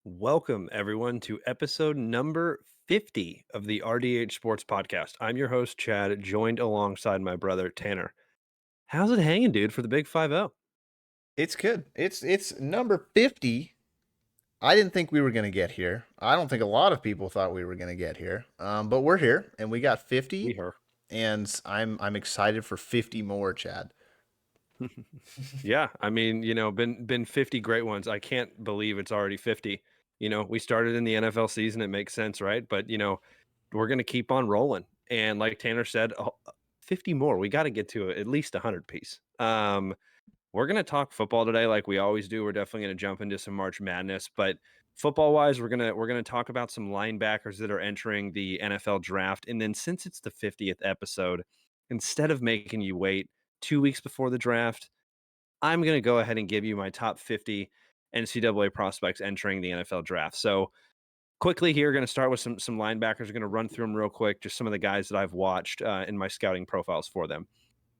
Welcome, everyone, to episode number 50 of the RDH Sports Podcast. I'm your host, Chad, joined alongside my brother, Tanner. How's it hanging, dude, for the big 5-0? It's good. It's number 50. I didn't think we were going to get here. I don't think a lot of people thought we were going to get here. But we're here and we got We 50 her. and I'm excited for 50 more, Chad. Yeah, I mean, been 50 great ones. I can't believe it's already 50. We started in the NFL season. It makes sense, right? But, we're going to keep on rolling. And like Tanner said, 50 more. We got to get to at least 100 piece. We're going to talk football today like we always do. We're definitely going to jump into some March Madness, but football-wise, we're going to talk about some linebackers that are entering the NFL draft. And then since it's the 50th episode, instead of making you wait 2 weeks before the draft, I'm going to go ahead and give you my top 50 NCAA prospects entering the NFL draft. So, quickly here, going to start with some linebackers. We're going to run through them real quick, just some of the guys that I've watched in my scouting profiles for them.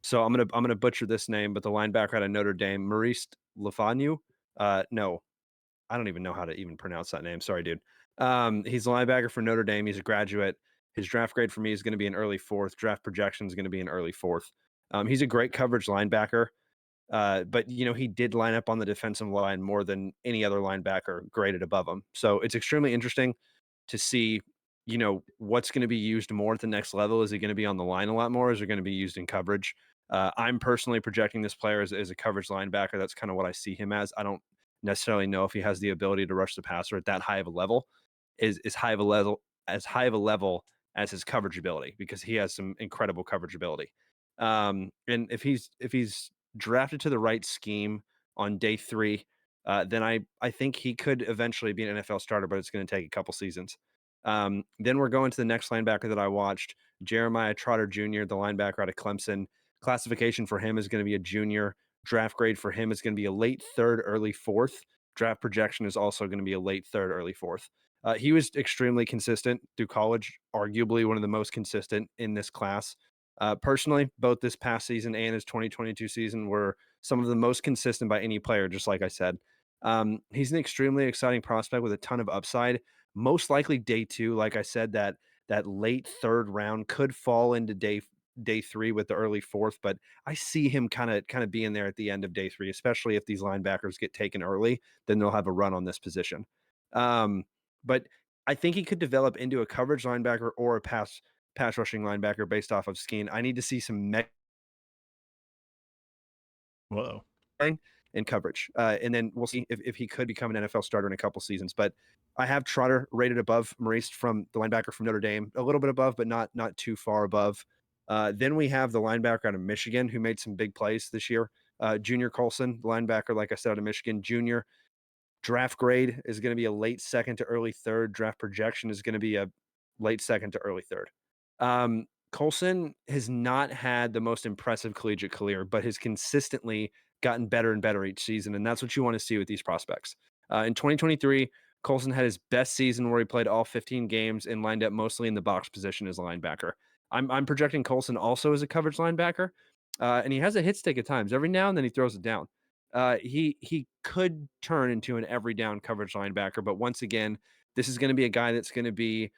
So I'm gonna butcher this name, but the linebacker out of Notre Dame, Maurice Lefanu. No, I don't even know how to even pronounce that name. Sorry, dude. He's a linebacker for Notre Dame. He's a graduate. His draft grade for me is going to be an early fourth. Draft projection is going to be an early fourth. He's a great coverage linebacker. But he did line up on the defensive line more than any other linebacker graded above him. So it's extremely interesting to see, what's going to be used more at the next level. Is he going to be on the line a lot more? Is it going to be used in coverage? I'm personally projecting this player as a coverage linebacker. That's kind of what I see him as. I don't necessarily know if he has the ability to rush the passer at that high of a level, is high of a level as high of a level as his coverage ability, because he has some incredible coverage ability. And if he's drafted to the right scheme on day three, then I think he could eventually be an NFL starter, but it's going to take a couple seasons. Then we're going to the next linebacker that I watched, Jeremiah Trotter Jr., the linebacker out of Clemson. Classification for him is going to be a junior. Draft grade for him is going to be a late third, early fourth. Draft projection is also going to be a late third, early fourth. He was extremely consistent through college, arguably one of the most consistent in this class. Personally, both this past season and his 2022 season were some of the most consistent by any player, just like I said. He's an extremely exciting prospect with a ton of upside. Most likely day two, like I said, that late third round could fall into day three with the early fourth, but I see him kind of being there at the end of day three, especially if these linebackers get taken early, then they'll have a run on this position. Um, but I think he could develop into a coverage linebacker or a pass rushing linebacker based off of scheme. I need to see some Whoa. and coverage. And then we'll see if he could become an NFL starter in a couple seasons. But I have Trotter rated above Maurice, from the linebacker from Notre Dame, a little bit above, but not too far above. Then we have the linebacker out of Michigan who made some big plays this year. Junior Colson, the linebacker, like I said, out of Michigan. Junior draft grade is going to be a late second to early third. Draft projection is going to be a late second to early third. Colson has not had the most impressive collegiate career, but has consistently gotten better and better each season. And that's what you want to see with these prospects. In 2023, Colson had his best season where he played all 15 games and lined up mostly in the box position as a linebacker. I'm projecting Colson also as a coverage linebacker, and he has a hit stick at times. Every now and then he throws it down. He could turn into an every down coverage linebacker, but once again, this is going to be a guy that's going to be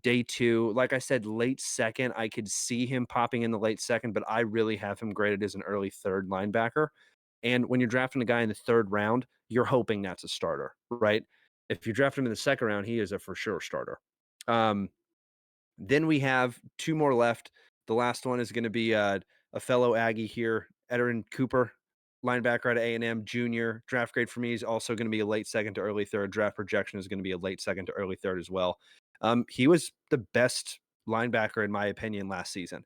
day two. Like I said, late second. I could see him popping in the late second, but I really have him graded as an early third linebacker. And when you're drafting a guy in the third round, you're hoping that's a starter, right? If you draft him in the second round, he is a for sure starter. Um, then we have two more left. The last one is going to be a fellow Aggie here, Ederin Cooper, linebacker at A&M, junior. Draft grade for me is also going to be a late second to early third. Draft projection is going to be a late second to early third as well. He was the best linebacker, in my opinion, last season.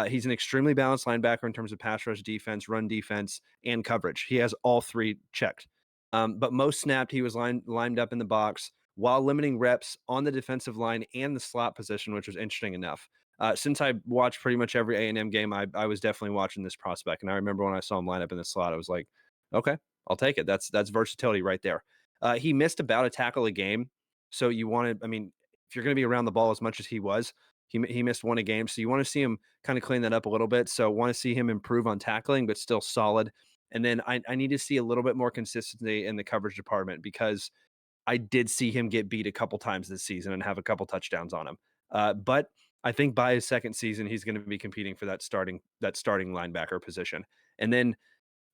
He's an extremely balanced linebacker in terms of pass rush defense, run defense, and coverage. He has all three checked. But most snapped, he was lined up in the box while limiting reps on the defensive line and the slot position, which was interesting enough. Since I watched pretty much every A&M game, I was definitely watching this prospect. And I remember when I saw him line up in the slot, I was like, okay, I'll take it. That's versatility right there. He missed about a tackle a game. So you want to, I mean, if you're going to be around the ball as much as he was, he missed one a game. So you want to see him kind of clean that up a little bit. So want to see him improve on tackling, but still solid. And then I need to see a little bit more consistency in the coverage department, because I did see him get beat a couple times this season and have a couple touchdowns on him. But I think by his second season, he's going to be competing for that starting linebacker position. And then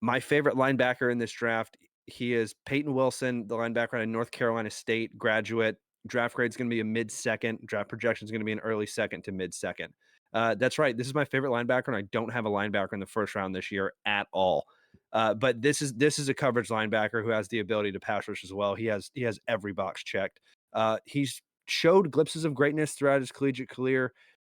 my favorite linebacker in this draft, he is Peyton Wilson, the linebacker out of North Carolina State, graduate. Draft grade is going to be a mid-second. Draft projection is going to be an early second to mid-second. That's right. This is my favorite linebacker, and I don't have a linebacker in the first round this year at all. But this is a coverage linebacker who has the ability to pass rush as well. He has every box checked. He's showed glimpses of greatness throughout his collegiate career,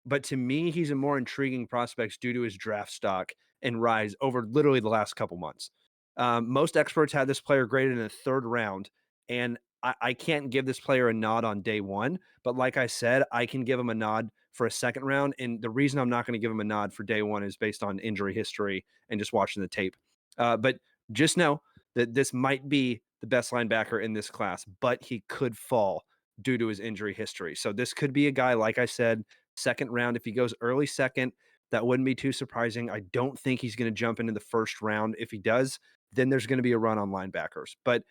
but to me, he's a more intriguing prospect due to his draft stock and rise over literally the last couple months. Most experts had this player graded in the third round, and I can't give this player a nod on day one. But like I said, I can give him a nod for a second round. And the reason I'm not going to give him a nod for day one is based on injury history and just watching the tape. But just know that this might be the best linebacker in this class, but he could fall due to his injury history. So this could be a guy, like I said, second round. If he goes early second, that wouldn't be too surprising. I don't think he's going to jump into the first round. If he does, then there's going to be a run on linebackers. But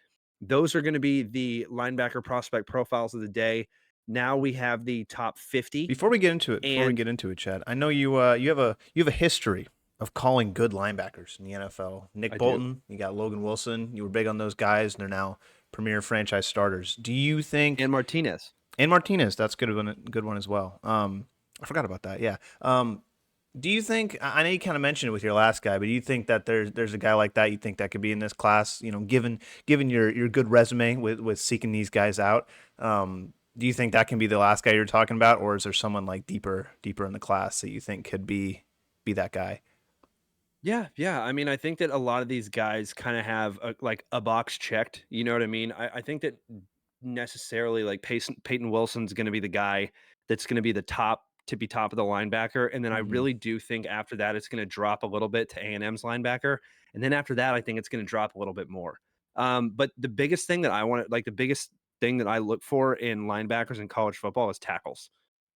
those are going to be the linebacker prospect profiles of the day. Now we have the top 50. Before we And get into it, Chad, I know you have a history of calling good linebackers in the NFL. Nick I do. Bolton, you got Logan Wilson. You were big on those guys, and they're now premier franchise starters. Do you think And Martinez. and Martinez? That's good one as well. I forgot about that. Yeah. Do you think? I know you kind of mentioned it with your last guy, but do you think that there's a guy like that you think that could be in this class? You know, given your good resume with seeking these guys out, do you think that can be the last guy you're talking about, or is there someone like deeper in the class that you think could be that guy? Yeah, yeah. I mean, I think that a lot of these guys kind of have like a box checked. You know what I mean? I think that necessarily like Peyton Wilson's going to be the guy that's going to be the top to be top of the linebacker, and then I Hmm. really do think after that it's going to drop a little bit to A&M's linebacker, and then after that I think it's going to drop a little bit more. But the biggest thing that I want, like the biggest thing that I look for in linebackers in college football is tackles,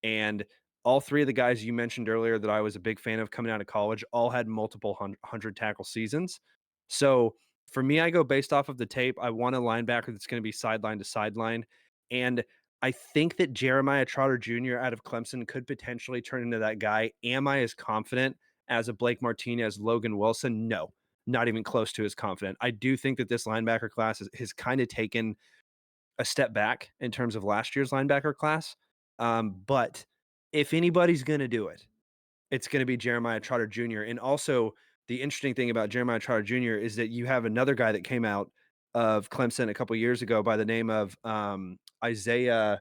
and all three of the guys you mentioned earlier that I was a big fan of coming out of college all had multiple hundred tackle seasons. So for me, I go based off of the tape. I want a linebacker that's going to be sideline to sideline. And I think that Jeremiah Trotter Jr. out of Clemson could potentially turn into that guy. Am I as confident as a Blake Martinez, Logan Wilson? No, not even close to as confident. I do think that this linebacker class has kind of taken a step back in terms of last year's linebacker class. But if anybody's going to do it, it's going to be Jeremiah Trotter Jr. And also, the interesting thing about Jeremiah Trotter Jr. is that you have another guy that came out of Clemson a couple years ago by the name of Isaiah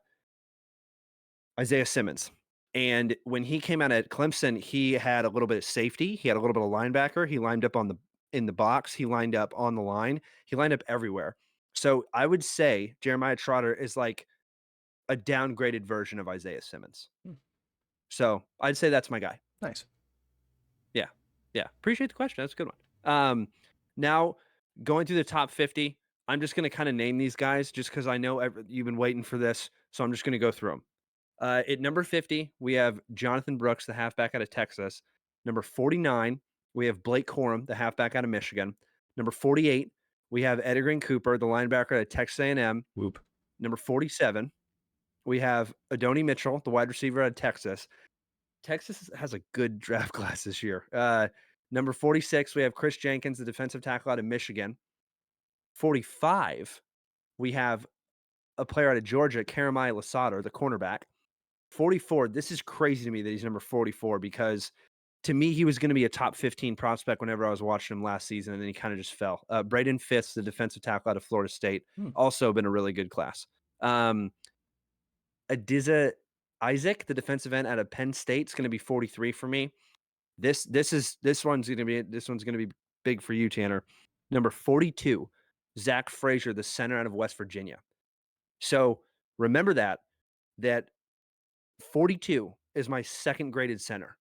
Simmons. And when he came out at Clemson, he had a little bit of safety. He had a little bit of linebacker. He lined up in the box. He lined up on the line. He lined up everywhere. So I would say Jeremiah Trotter is like a downgraded version of Isaiah Simmons. Hmm. So I'd say that's my guy. Nice. Yeah. Yeah. Appreciate the question. That's a good one. Now going through the top 50, I'm just going to kind of name these guys just because I know you've been waiting for this. So I'm just going to go through them. At number 50, we have Jonathan Brooks, the halfback out of Texas. Number 49, we have Blake Corum, the halfback out of Michigan. Number 48, we have Edgerrin Cooper, the linebacker out of Texas A&M. Whoop. Number 47, we have Adonai Mitchell, the wide receiver out of Texas. Texas has a good draft class this year. Number 46, we have Chris Jenkins, the defensive tackle out of Michigan. 45, we have a player out of Georgia, Jeremiah Lasauter, the cornerback. 44, this is crazy to me that he's number 44 because to me, he was going to be a top 15 prospect whenever I was watching him last season, and then he kind of just fell. Braden Fitz, the defensive tackle out of Florida State, Hmm. also been a really good class. Adiza Isaac, the defensive end out of Penn State, is going to be 43 for me. This one's gonna be big for you, Tanner. Number 42, Zach Frazier, the center out of West Virginia. So remember that 42 is my second graded center,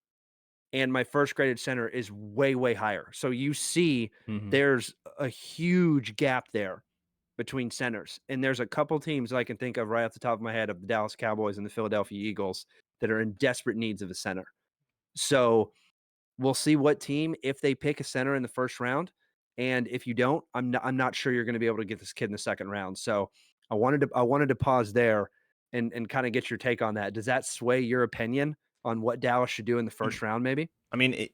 and my first graded center is way, way higher. So you see Hmm. there's a huge gap there between centers. And there's a couple teams I can think of right off the top of my head of the Dallas Cowboys and the Philadelphia Eagles that are in desperate needs of a center. So we'll see what team, if they pick a center in the first round. And if you don't, I'm not sure you're going to be able to get this kid in the second round. So I wanted to pause there and kind of get your take on that. Does that sway your opinion on what Dallas should do in the first round, maybe? I mean,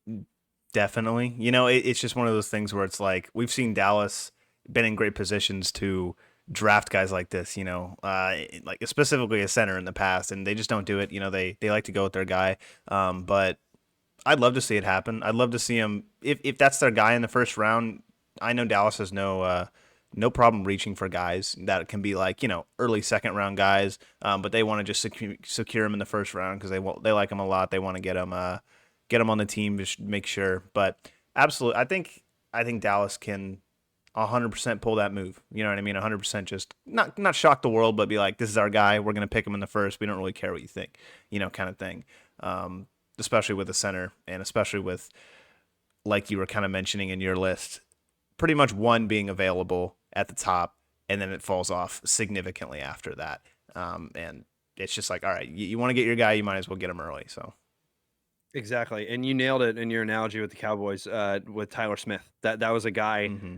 definitely. It's just one of those things where it's like we've seen Dallas been in great positions to draft guys like this. Like specifically a center in the past, and they just don't do it. They like to go with their guy. But I'd love to see it happen. I'd love to see them if that's their guy in the first round. I know Dallas has no problem reaching for guys that can be like early second round guys, but they want to just secure them in the first round because they like them a lot. They want to get them on the team to make sure. But absolutely, I think Dallas can 100% pull that move. You know what I mean? 100% just not shock the world, but be like, this is our guy. We're gonna pick him in the first. We don't really care what you think, kind of thing. Especially with the center, and especially with like you were kind of mentioning in your list, pretty much one being available at the top, and then it falls off significantly after that. And it's just like, all right, you want to get your guy, you might as well get him early. So Exactly, and you nailed it in your analogy with the Cowboys, with Tyler Smith. That was a guy mm-hmm.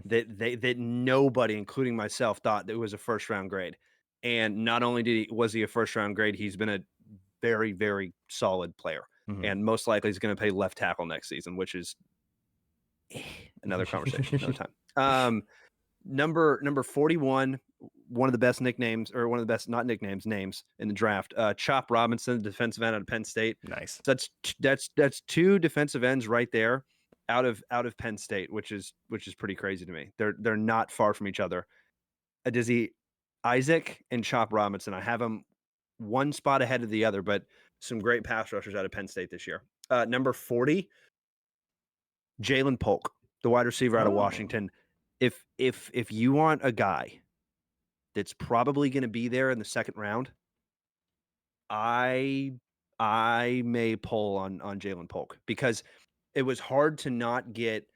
that nobody, including myself, thought that was a first round grade. And not only was he a first round grade, he's been a very, very solid player, Mm-hmm. and most likely he's going to play left tackle next season, which is another conversation, another time. Number 41, one of the best nicknames, or one of the best, not nicknames, names in the draft. Chop Robinson, defensive end out of Penn State. Nice. So that's two defensive ends right there out of Penn State, which is pretty crazy to me. They're not far from each other. Dizzy Isaac and Chop Robinson. I have them one spot ahead of the other, but some great pass rushers out of Penn State this year. Number 40, Jalen Polk, the wide receiver out of Oh. Washington. If you want a guy that's probably going to be there in the second round, I I may pull on Jalen Polk, because it was hard to not get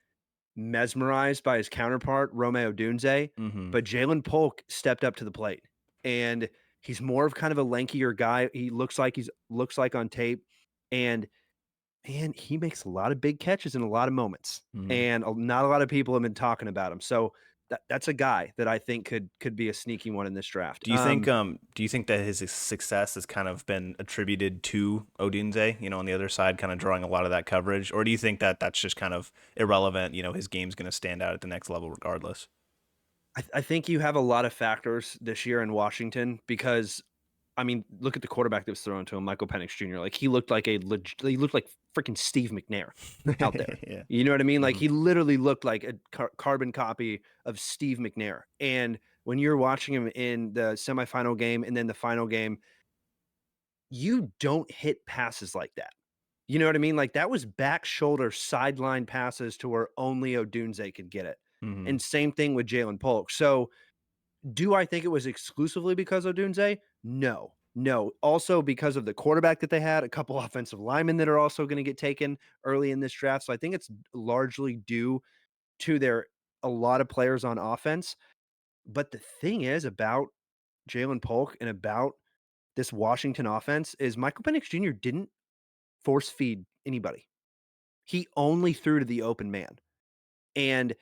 mesmerized by his counterpart, Romeo Dunze, Mm-hmm. but Jalen Polk stepped up to the plate, and he's more of kind of a lankier guy. He looks like on tape, and he makes a lot of big catches in a lot of moments, Mm-hmm. and not a lot of people have been talking about him. So that's a guy that I think could be a sneaky one in this draft. Do you think that his success has kind of been attributed to Odunze, on the other side, kind of drawing a lot of that coverage? Or do you think that that's just kind of irrelevant? His game's going to stand out at the next level regardless? I think you have a lot of factors this year in Washington, because I mean, look at the quarterback that was thrown to him, Michael Penix Jr. Like, he looked like freaking Steve McNair out there. Yeah. You know what I mean? Like, Hmm. he literally looked like a carbon copy of Steve McNair. And when you're watching him in the semifinal game and then the final game, you don't hit passes like that. You know what I mean? Like, that was back shoulder sideline passes to where only Odunze could get it. Hmm. And same thing with Jalen Polk. So, do I think it was exclusively because of Dunze? No. No. Also because of the quarterback that they had, a couple offensive linemen that are also going to get taken early in this draft. So I think it's largely due to their a lot of players on offense. But the thing is about Jalen Polk and about this Washington offense is Michael Penix Jr. didn't force feed anybody. He only threw to the open man. And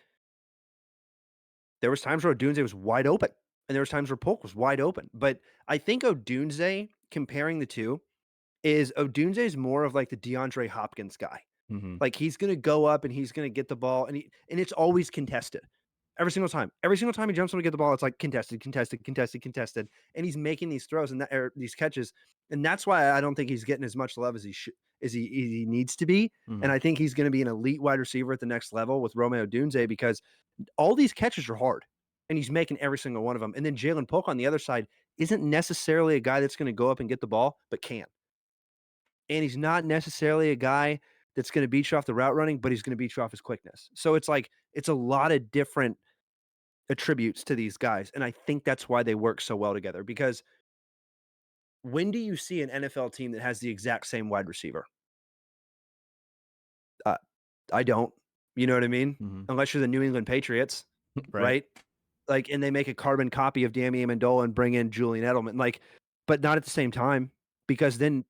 there was times where Odunze was wide open, and there was times where Polk was wide open. But I think Odunze, comparing the two, is Odunze is more of like the DeAndre Hopkins guy. Hmm. Like, he's gonna go up and he's gonna get the ball, and it's always contested. Every single time. Every single time he jumps on to get the ball, it's like contested, contested, contested, contested. And he's making these throws and these catches. And that's why I don't think he's getting as much love as he needs to be. And Hmm. I think he's going to be an elite wide receiver at the next level with Romeo Dunze, because all these catches are hard, and he's making every single one of them. And then Jalen Polk on the other side isn't necessarily a guy that's going to go up and get the ball, but can. And he's not necessarily a guy that's going to beat you off the route running, but he's going to beat you off his quickness. So it's like, it's a lot of different attributes to these guys. And I think that's why they work so well together, because when do you see an NFL team that has the exact same wide receiver? Uh, I don't. You know what I mean? Hmm. Unless you're the New England Patriots, Right. right? Like, and they make a carbon copy of Danny Amendola and bring in Julian Edelman, like, but not at the same time, because then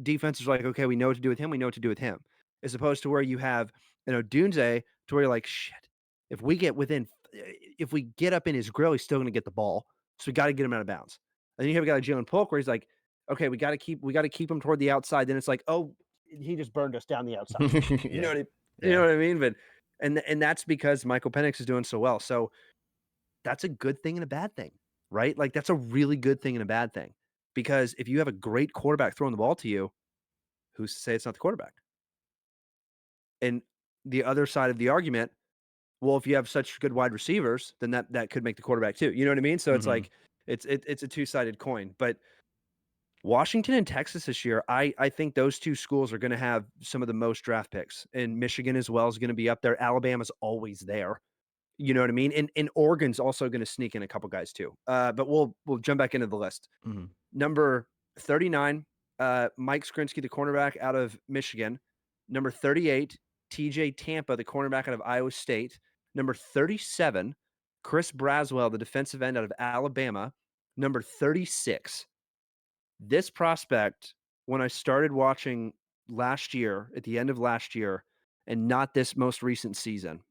defense is like, okay, we know what to do with him. We know what to do with him, as opposed to where you have Dunze, to where you're like, shit. If we get up in his grill, he's still going to get the ball. So we got to get him out of bounds. And then you have a guy like Jalen Polk where he's like, okay, we got to keep him toward the outside. Then it's like, oh, he just burned us down the outside. You know Yeah. what you Yeah. know what I mean? But and that's because Michael Penix is doing so well. So that's a good thing and a bad thing, right? Like that's a really good thing and a bad thing. Because if you have a great quarterback throwing the ball to you, who's to say it's not the quarterback? And the other side of the argument, well, if you have such good wide receivers, then that could make the quarterback too. You know what I mean? So it's Mhm. like it's a two-sided coin. But Washington and Texas this year, I think those two schools are going to have some of the most draft picks, and Michigan as well is going to be up there. Alabama's always there. You know what I mean? And Oregon's also going to sneak in a couple guys too. But we'll jump back into the list. Mhm. Number 39, Mike Skrinsky, the cornerback out of Michigan. Number 38, TJ Tampa, the cornerback out of Iowa State. Number 37, Chris Braswell, the defensive end out of Alabama. Number 36, this prospect, when I started watching last year, at the end of last year, and not this most recent season,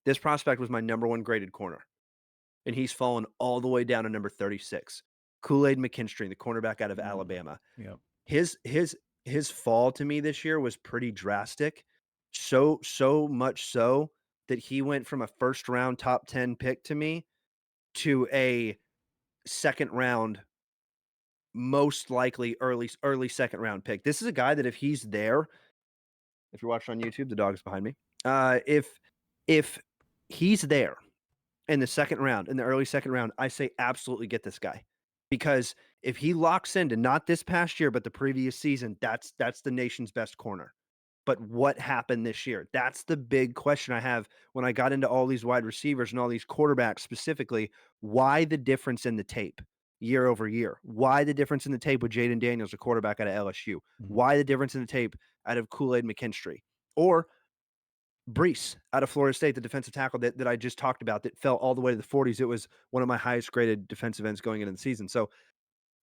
this prospect was my number one graded corner. And he's fallen all the way down to number 36. Kool-Aid McKinstry, the cornerback out of Mm. Alabama. Yep. His fall to me this year was pretty drastic. So much so that he went from a first round top 10 pick to me to a second round, most likely early second round pick. This is a guy that if he's there, if you're watching on YouTube, the dog's behind me. If he's there in the second round, in the early second round, I say absolutely get this guy. Because if he locks into not this past year, but the previous season, that's the nation's best corner. But what happened this year? That's the big question I have when I got into all these wide receivers and all these quarterbacks specifically. Why the difference in the tape year over year? Why the difference in the tape with Jaden Daniels, a quarterback out of LSU? Mhm. Why the difference in the tape out of Kool-Aid McKinstry? Or Brees out of Florida State, the defensive tackle that I just talked about that fell all the way to the 40s. It was one of my highest graded defensive ends going into the season. So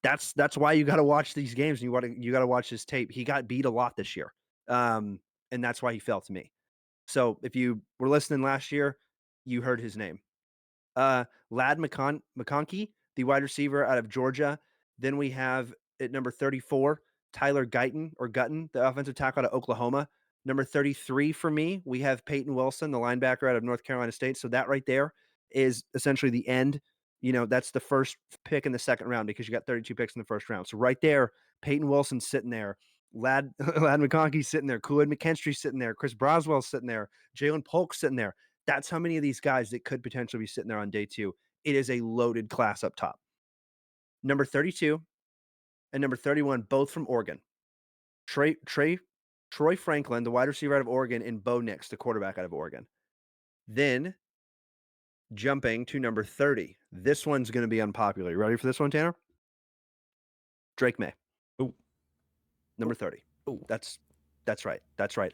that's why you got to watch these games and you got to watch his tape. He got beat a lot this year. And that's why he fell to me. So if you were listening last year, you heard his name. Lad McConkey, the wide receiver out of Georgia. Then we have at number 34, Tyler Guyton, the offensive tackle out of Oklahoma. Number 33 for me, we have Peyton Wilson, the linebacker out of North Carolina State. So that right there is essentially the end. You know, that's the first pick in the second round because you got 32 picks in the first round. So right there, Peyton Wilson's sitting there. Lad McConkey's sitting there. Kool-Aid McKinstry's sitting there. Chris Broswell's sitting there. Jalen Polk's sitting there. That's how many of these guys that could potentially be sitting there on day two. It is a loaded class up top. Number 32 and number 31, both from Oregon. Troy Franklin, the wide receiver out of Oregon, and Bo Nix, the quarterback out of Oregon. Then jumping to number 30. This one's going to be unpopular. You ready for this one, Tanner? Drake May. Ooh. Number 30. Ooh. That's right. That's right.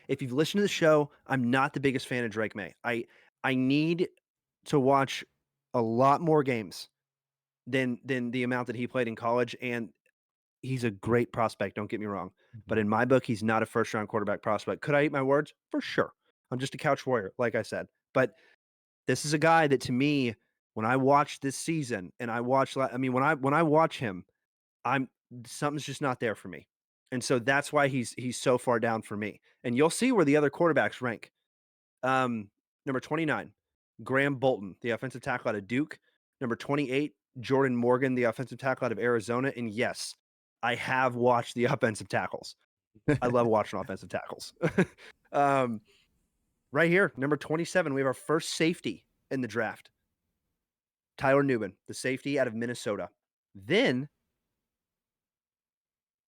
If you've listened to the show, I'm not the biggest fan of Drake May. I need to watch a lot more games than the amount that he played in college. And he's a great prospect, don't get me wrong. But Mhm. in my book, he's not a first round quarterback prospect. Could I eat my words? For sure. I'm just a couch warrior, like I said. But this is a guy that to me, when I watch this season and when I watch him, I'm something's just not there for me. And so that's why he's so far down for me. And you'll see where the other quarterbacks rank. Number 29, Graham Bolton, the offensive tackle out of Duke. Number 28, Jordan Morgan, the offensive tackle out of Arizona. And yes, I have watched the offensive tackles. I love watching offensive tackles. um, right here, number 27, we have our first safety in the draft. Tyler Newman, the safety out of Minnesota. Then,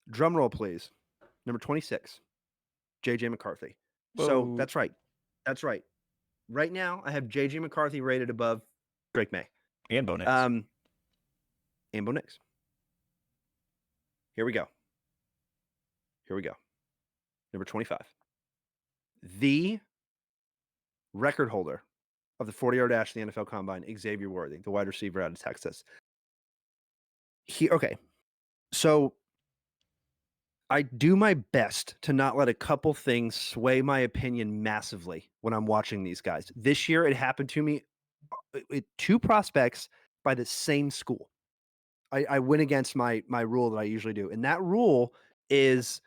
drum roll, please. Number 26, JJ McCarthy. So Whoa. that's right. That's right. Right now, I have JJ McCarthy rated above Drake May. And Bo Nix. And Bo Nix. Here we go. Number 25. The record holder of the 40-yard dash in the NFL Combine, Xavier Worthy, the wide receiver out of Texas. Okay. So I do my best to not let a couple things sway my opinion massively when I'm watching these guys. This year, it happened to me. Two prospects by the same school. I went against my rule that I usually do, and that rule is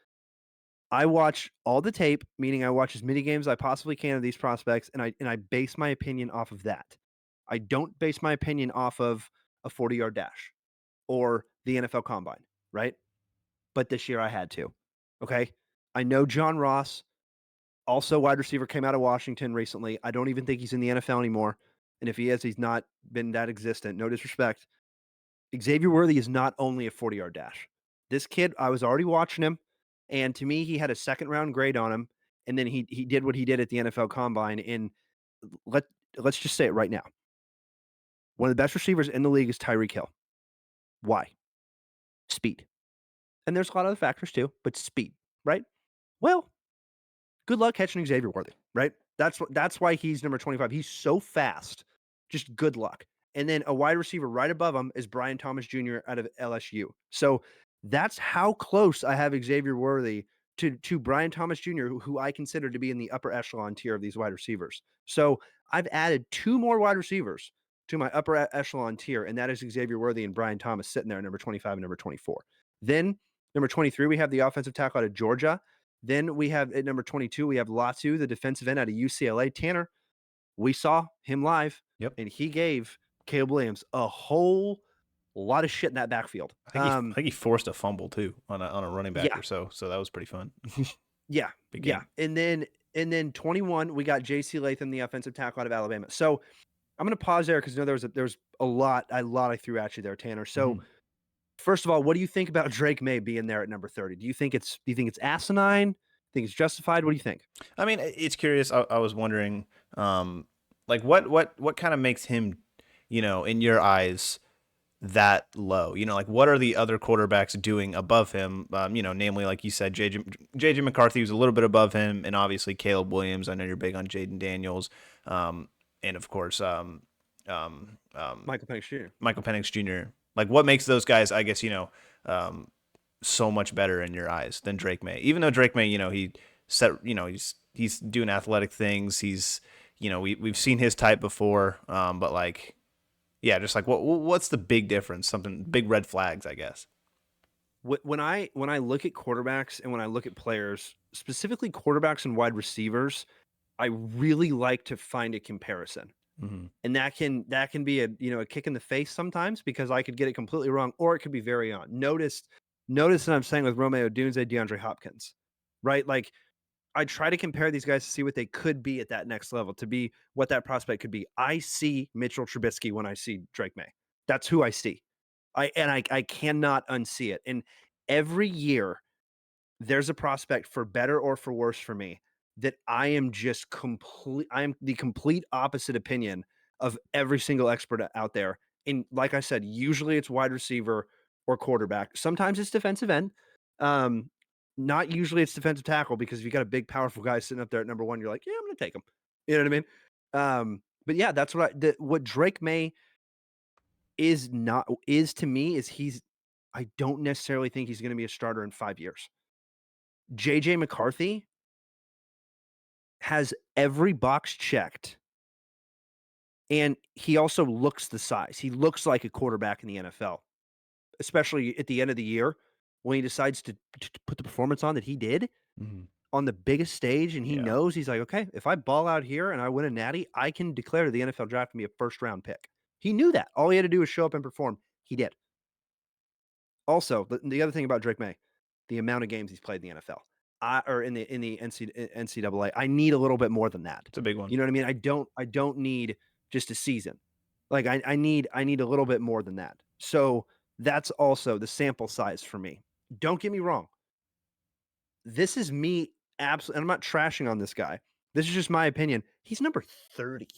I watch all the tape, meaning I watch as many games as I possibly can of these prospects, and I base my opinion off of that. I don't base my opinion off of a 40-yard dash or the NFL Combine, right? But this year I had to. Okay. I know John Ross, also wide receiver, came out of Washington recently. I don't even think he's in the NFL anymore. And if he is, he's not been that existent. No disrespect. Xavier Worthy is not only a 40-yard dash. This kid, I was already watching him, and to me, he had a second round grade on him. And then he did what he did at the NFL Combine. And let let's just say it right now. One of the best receivers in the league is Tyreek Hill. Why? Speed. And there's a lot of other factors too, but speed, right? Well, good luck catching Xavier Worthy, right? That's why he's number 25. He's so fast. Just good luck. And then a wide receiver right above him is Brian Thomas Jr. out of LSU. So that's how close I have Xavier Worthy to Brian Thomas Jr., who I consider to be in the upper echelon tier of these wide receivers. So I've added two more wide receivers to my upper echelon tier, and that is Xavier Worthy and Brian Thomas sitting there, number 25 and number 24. Then number 23, we have the offensive tackle out of Georgia. Then we have at number 22, we have Latu, the defensive end out of UCLA. Tanner, we saw him live, Yep. and he gave Caleb Williams a whole lot of shit in that backfield. I think he forced a fumble too on a running back Yeah, or so. So that was pretty fun. yeah, Big yeah. game. And then 21, we got J.C. Latham, the offensive tackle out of Alabama. So I'm going to pause there because I know there's a lot I threw at you there, Tanner. So Mhm. first of all, what do you think about Drake May being there at number 30? Do you think it's asinine? Think it's justified? What do you think? I mean, it's curious. I was wondering, like what kind of makes him, in your eyes, that low? Like what are the other quarterbacks doing above him? Namely, like you said, JJ McCarthy was a little bit above him, and obviously Caleb Williams. I know you're big on Jaden Daniels, and of course, Michael Penix Jr. Michael Penix Jr. Like what makes those guys, I guess, um, so much better in your eyes than Drake May? Even though Drake May, he set, he's doing athletic things. He's, we've seen his type before, but like, yeah, just like what's the big difference? Something big red flags, I guess. When I look at quarterbacks and when I look at players, specifically quarterbacks and wide receivers, I really like to find a comparison. Mm-hmm. And that can be a kick in the face sometimes because I could get it completely wrong, or it could be very on. Notice that I'm saying with Romeo Dunze, DeAndre Hopkins, right? Like I try to compare these guys to see what they could be at that next level, to be what that prospect could be. I see Mitchell Trubisky when I see Drake May. That's who I see. I cannot unsee it. And every year there's a prospect for better or for worse for me that I am the complete opposite opinion of every single expert out there. And like I said, usually it's wide receiver or quarterback. Sometimes it's defensive end. Um, Not usually it's defensive tackle because if you got a big, powerful guy sitting up there at number one, you're like, yeah, I'm gonna take him. You know what I mean? But yeah, that's what Drake May is not is to me is I don't necessarily think he's gonna be a starter in 5 years. JJ McCarthy has every box checked, and he also looks the size. He looks like a quarterback in the NFL, especially at the end of the year when he decides to put the performance on that he did Mm-hmm. on the biggest stage, and he Yeah, knows he's like, okay, if I ball out here and I win a natty, I can declare to the NFL draft and be a first round pick. He knew that. All he had to do was show up and perform. He did. Also, the other thing about Drake May, the amount of games he's played in the NFL, or in the NCAA. I need a little bit more than that. it's a big one. You know what I mean? I don't need just a season. Like I need a little bit more than that. So that's also the sample size for me. Don't get me wrong. This is me absolutely. I'm not trashing on this guy. This is just my opinion. He's number 30.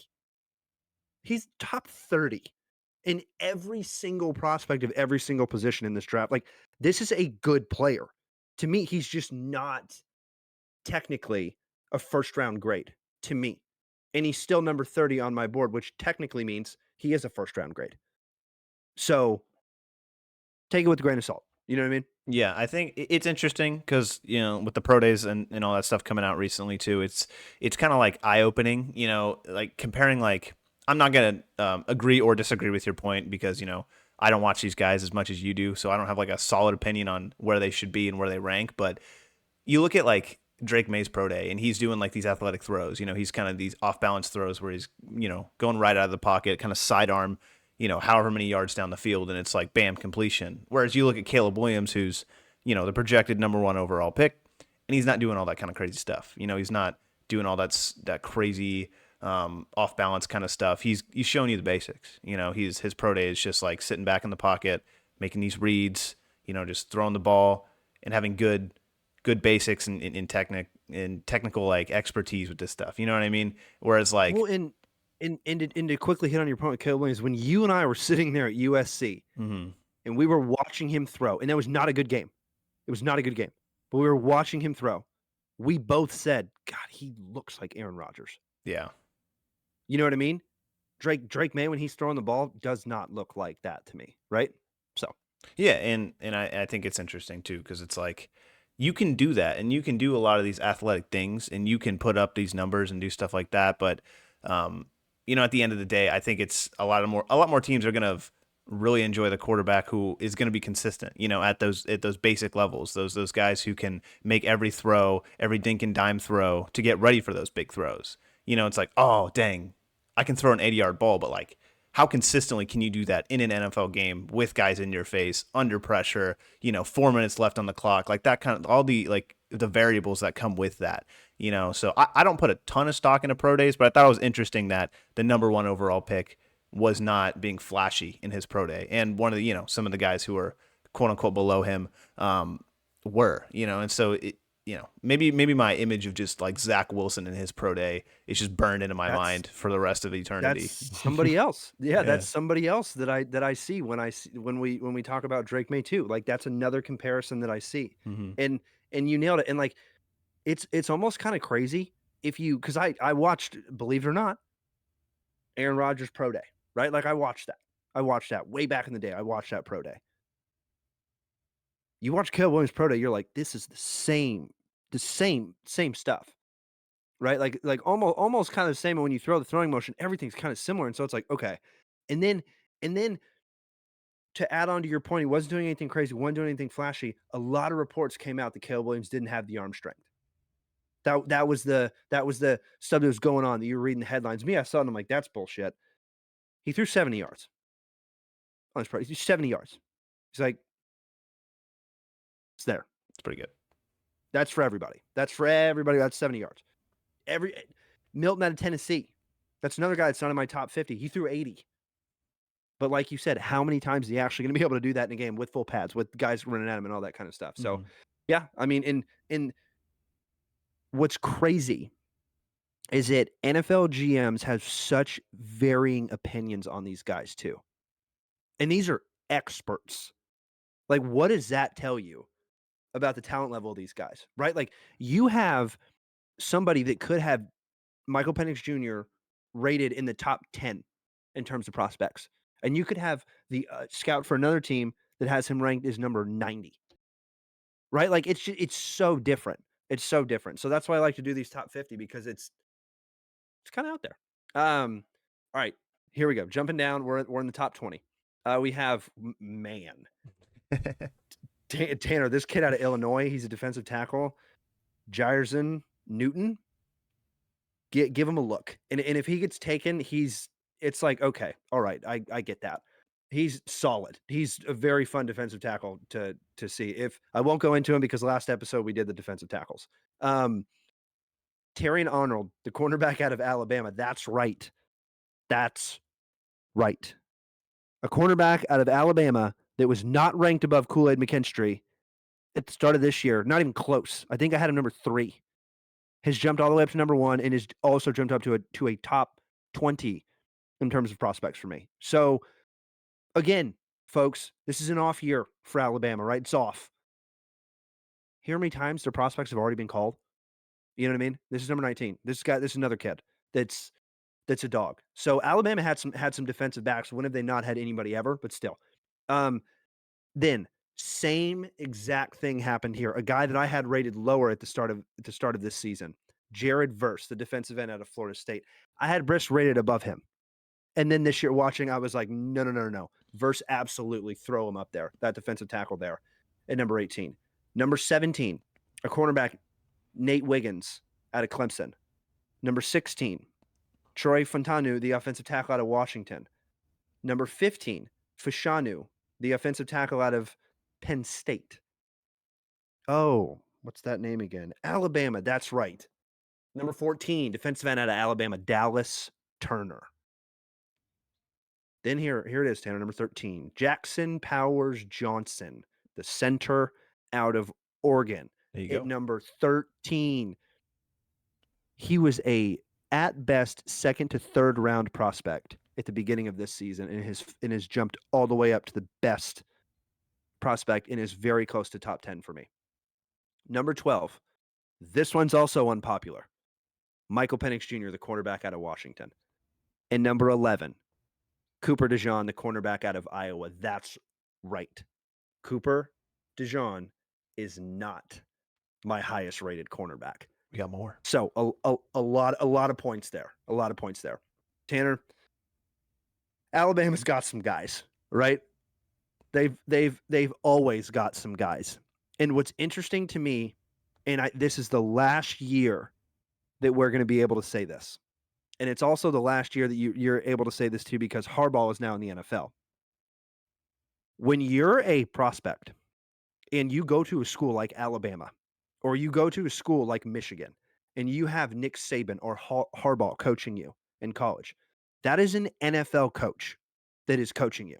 He's top 30 in every single prospect of every single position in this draft. Like, this is a good player. To me, he's just not technically a first round grade to me. And he's still number 30 on my board, which technically means he is a first round grade. So take it with a grain of salt. You know what I mean? Yeah, I think it's interesting because with the pro days and all that stuff coming out recently too, it's kind of like eye opening. Like comparing like I'm not gonna agree or disagree with your point because I don't watch these guys as much as you do, so I don't have like a solid opinion on where they should be and where they rank. But you look at like Drake May's pro day, and he's doing like these athletic throws. He's kind of these off balance throws where he's going right out of the pocket, kind of sidearm, however many yards down the field, and it's like bam, completion. Whereas you look at Caleb Williams, who's the projected #1 overall pick, and he's not doing all that kind of crazy stuff. He's not doing all that crazy off balance kind of stuff. He's showing you the basics. His pro day is just like sitting back in the pocket, making these reads, just throwing the ball and having good basics in technical like expertise with this stuff. You know what I mean? Whereas like, well, and to quickly hit on your point with Caleb Williams, when you and I were sitting there at USC mm-hmm. and we were watching him throw, and that was not a good game. It was not a good game, but we were watching him throw. We both said, God, he looks like Aaron Rodgers. Yeah. You know what I mean? Drake May, when he's throwing the ball, does not look like that to me, right? So yeah, and I think it's interesting too because it's like you can do that and you can do a lot of these athletic things and you can put up these numbers and do stuff like that, but at the end of the day, I think it's a lot more teams are gonna really enjoy the quarterback who is going to be consistent, at those basic levels, those guys who can make every throw, every dink and dime throw to get ready for those big throws. It's like, oh dang, I can throw an 80-yard ball, but like, how consistently can you do that in an NFL game with guys in your face, under pressure, 4 minutes left on the clock, like that kind of all the like the variables that come with that, So I don't put a ton of stock into pro days, but I thought it was interesting that the #1 overall pick was not being flashy in his pro day, and one of the some of the guys who were quote unquote below him were, and so it. Maybe my image of just like Zach Wilson in his pro day is just burned into my mind for the rest of eternity. That's somebody else. Yeah, that's somebody else that I see when we talk about Drake May too. Like that's another comparison that I see. Mm-hmm. And you nailed it. And like it's almost kind of crazy because I watched, believe it or not, Aaron Rodgers pro day, right? Like I watched that. I watched that way back in the day. I watched that pro day. You watch Caleb Williams pro day, you're like, this is the same stuff, right? Like almost kind of the same. And when you throw the throwing motion, everything's kind of similar, and so it's like, okay. And then to add on to your point, he wasn't doing anything crazy, wasn't doing anything flashy. A lot of reports came out that Caleb Williams didn't have the arm strength. That was the stuff that was going on that you were reading the headlines. Me, I saw it and I'm like, that's bullshit. He threw 70 yards. On his pro, he threw 70 yards. He's like, it's there. It's pretty good. That's for everybody. That's 70 yards. Milton out of Tennessee. That's another guy that's not in my top 50. He threw 80. But like you said, how many times is he actually going to be able to do that in a game with full pads, with guys running at him and all that kind of stuff? So, yeah, I mean, in what's crazy is that NFL GMs have such varying opinions on these guys too. And these are experts. Like, what does that tell you about the talent level of these guys, right? Like, you have somebody that could have Michael Penix Jr. rated in the top 10 in terms of prospects. And you could have the scout for another team that has him ranked as number 90. Right? Like it's so different. It's so different. So that's why I like to do these top 50 because it's kind of out there. All right, here we go. Jumping down, we're in the top 20. We have Tanner, this kid out of Illinois, he's a defensive tackle. Jairson Newton. Give him a look. And if he gets taken, it's like, okay, all right, I get that. He's solid. He's a very fun defensive tackle to see. If I won't go into him because last episode we did the defensive tackles. Terrion Arnold, the cornerback out of Alabama. That's right. That's right. A cornerback out of Alabama that was not ranked above Kool-Aid McKinstry at the start of this year. Not even close. I think I had him number 3. Has jumped all the way up to number 1 and has also jumped up to a top 20 in terms of prospects for me. So again, folks, this is an off year for Alabama, right? It's off. Hear how many times their prospects have already been called? You know what I mean? This is number 19. This is another kid that's a dog. So Alabama had some defensive backs. When have they not had anybody ever? But still. Then same exact thing happened here. A guy that I had rated lower at the start of this season, Jared Verse, the defensive end out of Florida State. I had Briss rated above him. And then this year watching, I was like, no. Verse absolutely throw him up there. That defensive tackle there at number 18. Number 17, a cornerback, Nate Wiggins out of Clemson. Number 16, Troy Fontanu, the offensive tackle out of Washington. Number 15, Fashanu, the offensive tackle out of Penn State. Oh, what's that name again? Alabama. That's right. Number 14, defensive end out of Alabama, Dallas Turner. Then here it is, Tanner, number 13, Jackson Powers Johnson, the center out of Oregon. There you At go. number 13, he was at best second to third round prospect at the beginning of this season, and has jumped all the way up to the best prospect and is very close to top 10 for me. Number 12, this one's also unpopular. Michael Penix Jr., the quarterback out of Washington. And number 11, Cooper DeJean, the cornerback out of Iowa. That's right. Cooper DeJean is not my highest rated cornerback. We got more. So a lot of points there. A lot of points there. Tanner, Alabama's got some guys, right? They've always got some guys. And what's interesting to me, and this is the last year that we're going to be able to say this. And it's also the last year that you're able to say this too, because Harbaugh is now in the NFL. When you're a prospect and you go to a school like Alabama, or you go to a school like Michigan, and you have Nick Saban or Harbaugh coaching you in college, that is an NFL coach that is coaching you.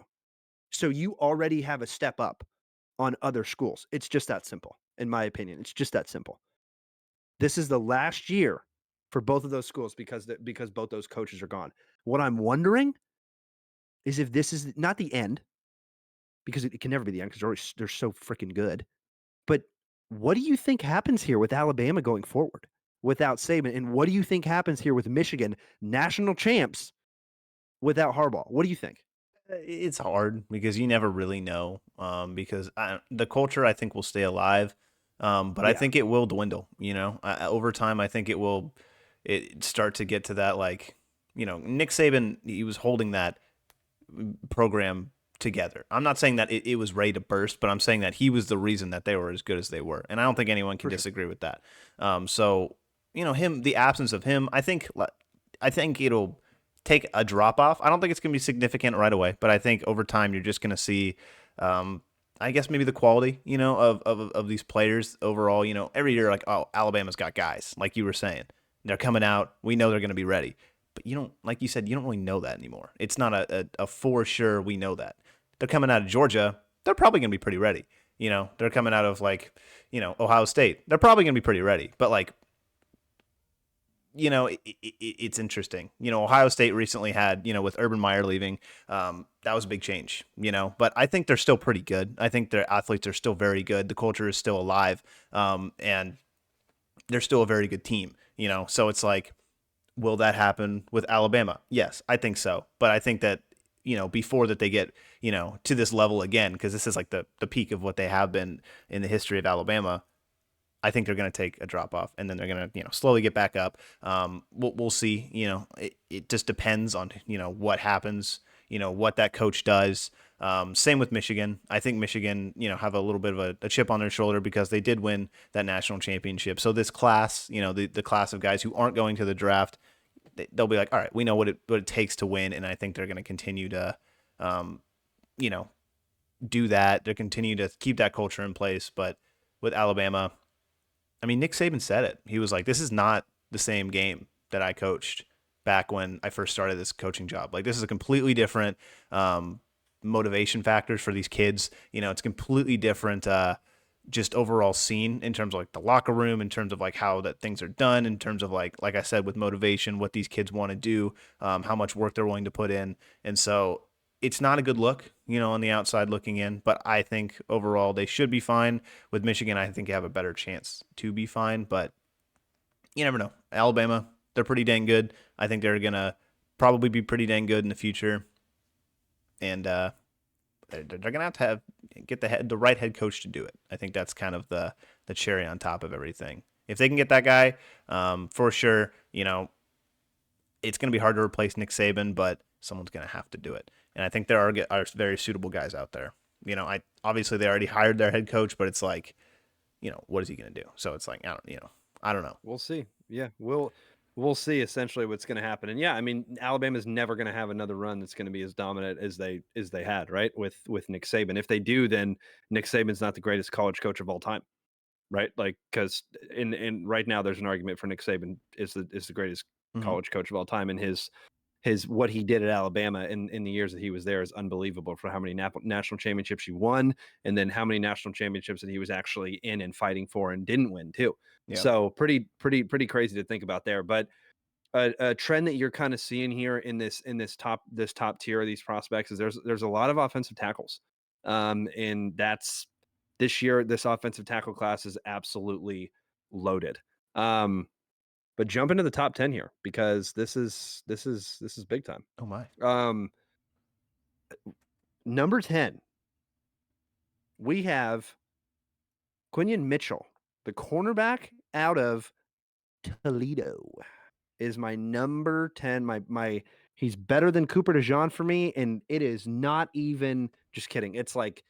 So you already have a step up on other schools. It's just that simple, in my opinion. It's just that simple. This is the last year for both of those schools because both those coaches are gone. What I'm wondering is if this is not the end, because it can never be the end because they're so freaking good. But what do you think happens here with Alabama going forward without Saban? And what do you think happens here with Michigan, national champs, without Harbaugh? What do you think? It's hard because you never really know. Because the culture I think will stay alive, but I think it will dwindle. Over time, I think it will start to get to that, like, Nick Saban, he was holding that program together. I'm not saying that it was ready to burst, but I'm saying that he was the reason that they were as good as they were, and I don't think anyone can disagree with that. So the absence of him, I think it'll take a drop off. I don't think it's going to be significant right away, but I think over time you're just going to see, I guess maybe the quality, of these players overall. Every year, like, oh, Alabama's got guys, like you were saying, they're coming out. We know they're going to be ready, but like you said, you don't really know that anymore. It's not a for sure. We know that they're coming out of Georgia. They're probably going to be pretty ready. They're coming out of, like, Ohio State. They're probably going to be pretty ready, but, like, it's interesting. Ohio State recently had, with Urban Meyer leaving, that was a big change, but I think they're still pretty good. I think their athletes are still very good. The culture is still alive. And they're still a very good team, so it's like, will that happen with Alabama? Yes, I think so. But I think that, before that they get, to this level again, because this is like the peak of what they have been in the history of Alabama, I think they're going to take a drop off, and then they're going to, slowly get back up. We'll see. It just depends on, what happens, what that coach does. Same with Michigan. I think Michigan, have a little bit of a chip on their shoulder because they did win that national championship. So this class, the class of guys who aren't going to the draft, they'll be like, all right, we know what it takes to win, and I think they're going to continue to, do that. They'll continue to keep that culture in place. But with Alabama, I mean, Nick Saban said it. He was like, this is not the same game that I coached back when I first started this coaching job. Like, this is a completely different motivation factors for these kids. It's completely different just overall scene in terms of, like, the locker room, in terms of, like, how that things are done, in terms of, like I said, with motivation, what these kids want to do, how much work they're willing to put in. And so it's not a good look, on the outside looking in, but I think overall they should be fine. With Michigan, I think you have a better chance to be fine, but you never know. Alabama, they're pretty dang good. I think they're going to probably be pretty dang good in the future. And they're going to have get the right head coach to do it. I think that's kind of the cherry on top of everything. If they can get that guy, for sure, it's going to be hard to replace Nick Saban, but someone's going to have to do it. And I think there are very suitable guys out there. Obviously they already hired their head coach, but it's like, what is he going to do? So it's like, I don't know. We'll see. Yeah, we'll see essentially what's going to happen. And yeah, I mean, Alabama's never going to have another run that's going to be as dominant as they had, right? With Nick Saban. If they do, then Nick Saban's not the greatest college coach of all time, right? Like, because in right now there's an argument for Nick Saban is the greatest college coach of all time, and his what he did at Alabama in the years that he was there is unbelievable for how many national championships he won, and then how many national championships that he was actually in and fighting for and didn't win too. Yeah. So pretty crazy to think about there. But a trend that you're kind of seeing here in this top tier of these prospects is there's a lot of offensive tackles, and that's this year. This offensive tackle class is absolutely loaded. But jump into the top 10 here because this is big time. Oh my. Number 10, we have Quinion Mitchell, the cornerback out of Toledo, is my number 10. He's better than Cooper DeJean for me, and it is not even just kidding. It's like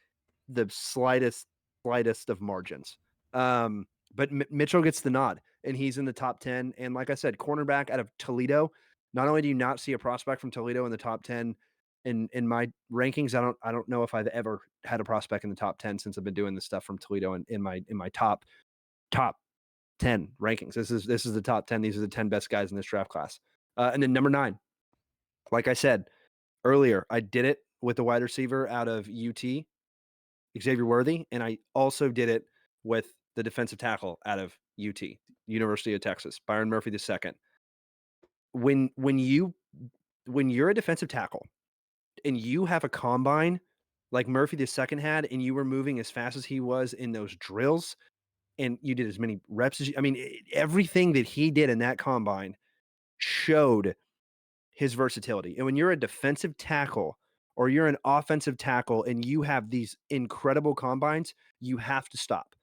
the slightest of margins. But Mitchell gets the nod, and he's in the top 10. And like I said, cornerback out of Toledo. Not only do you not see a prospect from Toledo in the top 10 in my rankings, I don't know if I've ever had a prospect in the top 10 since I've been doing this stuff from Toledo in my top 10 rankings. This is the top 10. These are the 10 best guys in this draft class. And then number 9, like I said earlier, I did it with the wide receiver out of UT, Xavier Worthy, and I also did it with the defensive tackle out of UT, University of Texas, Byron Murphy II. When you're a defensive tackle and you have a combine like Murphy II had, and you were moving as fast as he was in those drills, and you did as many reps as everything that he did in that combine showed his versatility. And when you're a defensive tackle or you're an offensive tackle and you have these incredible combines, you have to stop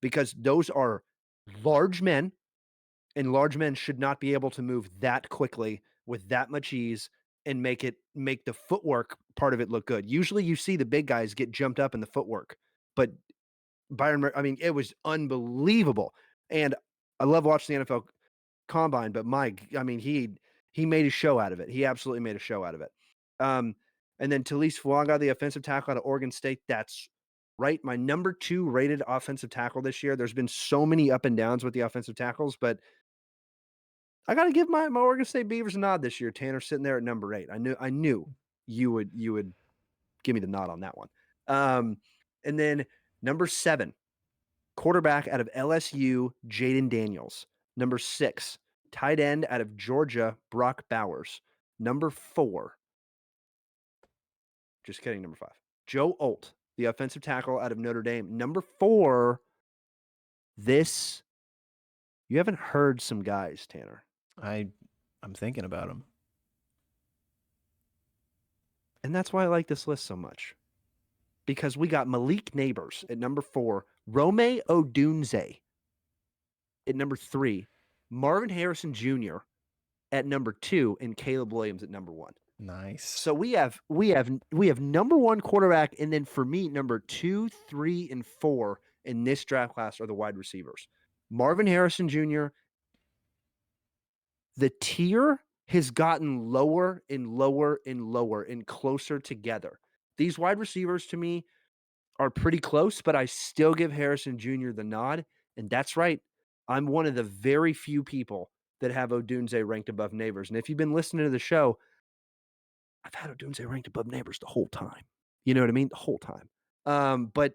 because those are large men, and large men should not be able to move that quickly with that much ease and make the footwork part of it look good. Usually you see the big guys get jumped up in the footwork, but it was unbelievable. And I love watching the NFL combine, but he made a show out of it. He absolutely made a show out of it. And then Talise Fuaga, the offensive tackle out of Oregon State, that's right. My number 2 rated offensive tackle this year. There's been so many up and downs with the offensive tackles, but I got to give my Oregon State Beavers a nod this year. Tanner sitting there at number 8. I knew you would give me the nod on that one. And then number 7, quarterback out of LSU, Jaden Daniels. Number 6, tight end out of Georgia, Brock Bowers. Number 4, just kidding, number 5, Joe Alt, the offensive tackle out of Notre Dame. Number 4, you haven't heard some guys, Tanner. I'm thinking about him. And that's why I like this list so much. Because we got Malik Neighbors at number 4, Rome Odunze at number 3, Marvin Harrison Jr. at number 2, and Caleb Williams at number 1. Nice. So we have number 1 quarterback, and then for me, number 2, 3, and 4 in this draft class are the wide receivers. Marvin Harrison Jr. The tier has gotten lower and lower and lower and closer together. These wide receivers to me are pretty close, but I still give Harrison Jr. the nod. And that's right. I'm one of the very few people that have Odunze ranked above Neighbors. And if you've been listening to the show, I've had Odunze ranked above Neighbors the whole time. You know what I mean? The whole time. But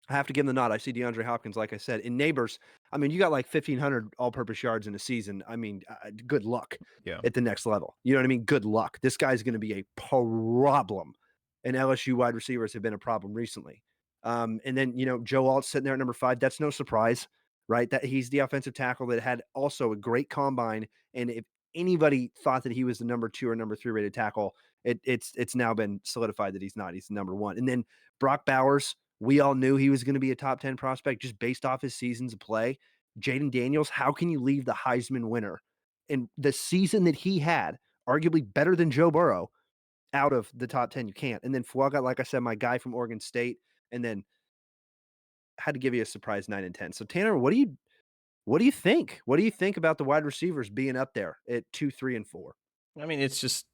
I have to give him the nod. I see DeAndre Hopkins, like I said, in Neighbors. You got like 1,500 all-purpose yards in a season. Good luck at the next level. You know what I mean? Good luck. This guy's going to be a problem. And LSU wide receivers have been a problem recently. And then, Joe Alt sitting there at number 5. That's no surprise, right? That he's the offensive tackle that had also a great combine. And if anybody thought that he was the number 2 or number 3 rated tackle, it's now been solidified that he's not. He's the number 1. And then Brock Bowers, we all knew he was going to be a top 10 prospect just based off his seasons of play. Jaden Daniels, how can you leave the Heisman winner in the season that he had arguably better than Joe Burrow out of the top 10. You can't. And then Fuaga, like I said, my guy from Oregon State, and then had to give you a surprise 9 and 10. So Tanner, what do you think? What do you think about the wide receivers being up there at 2, 3, and 4? I mean, it's just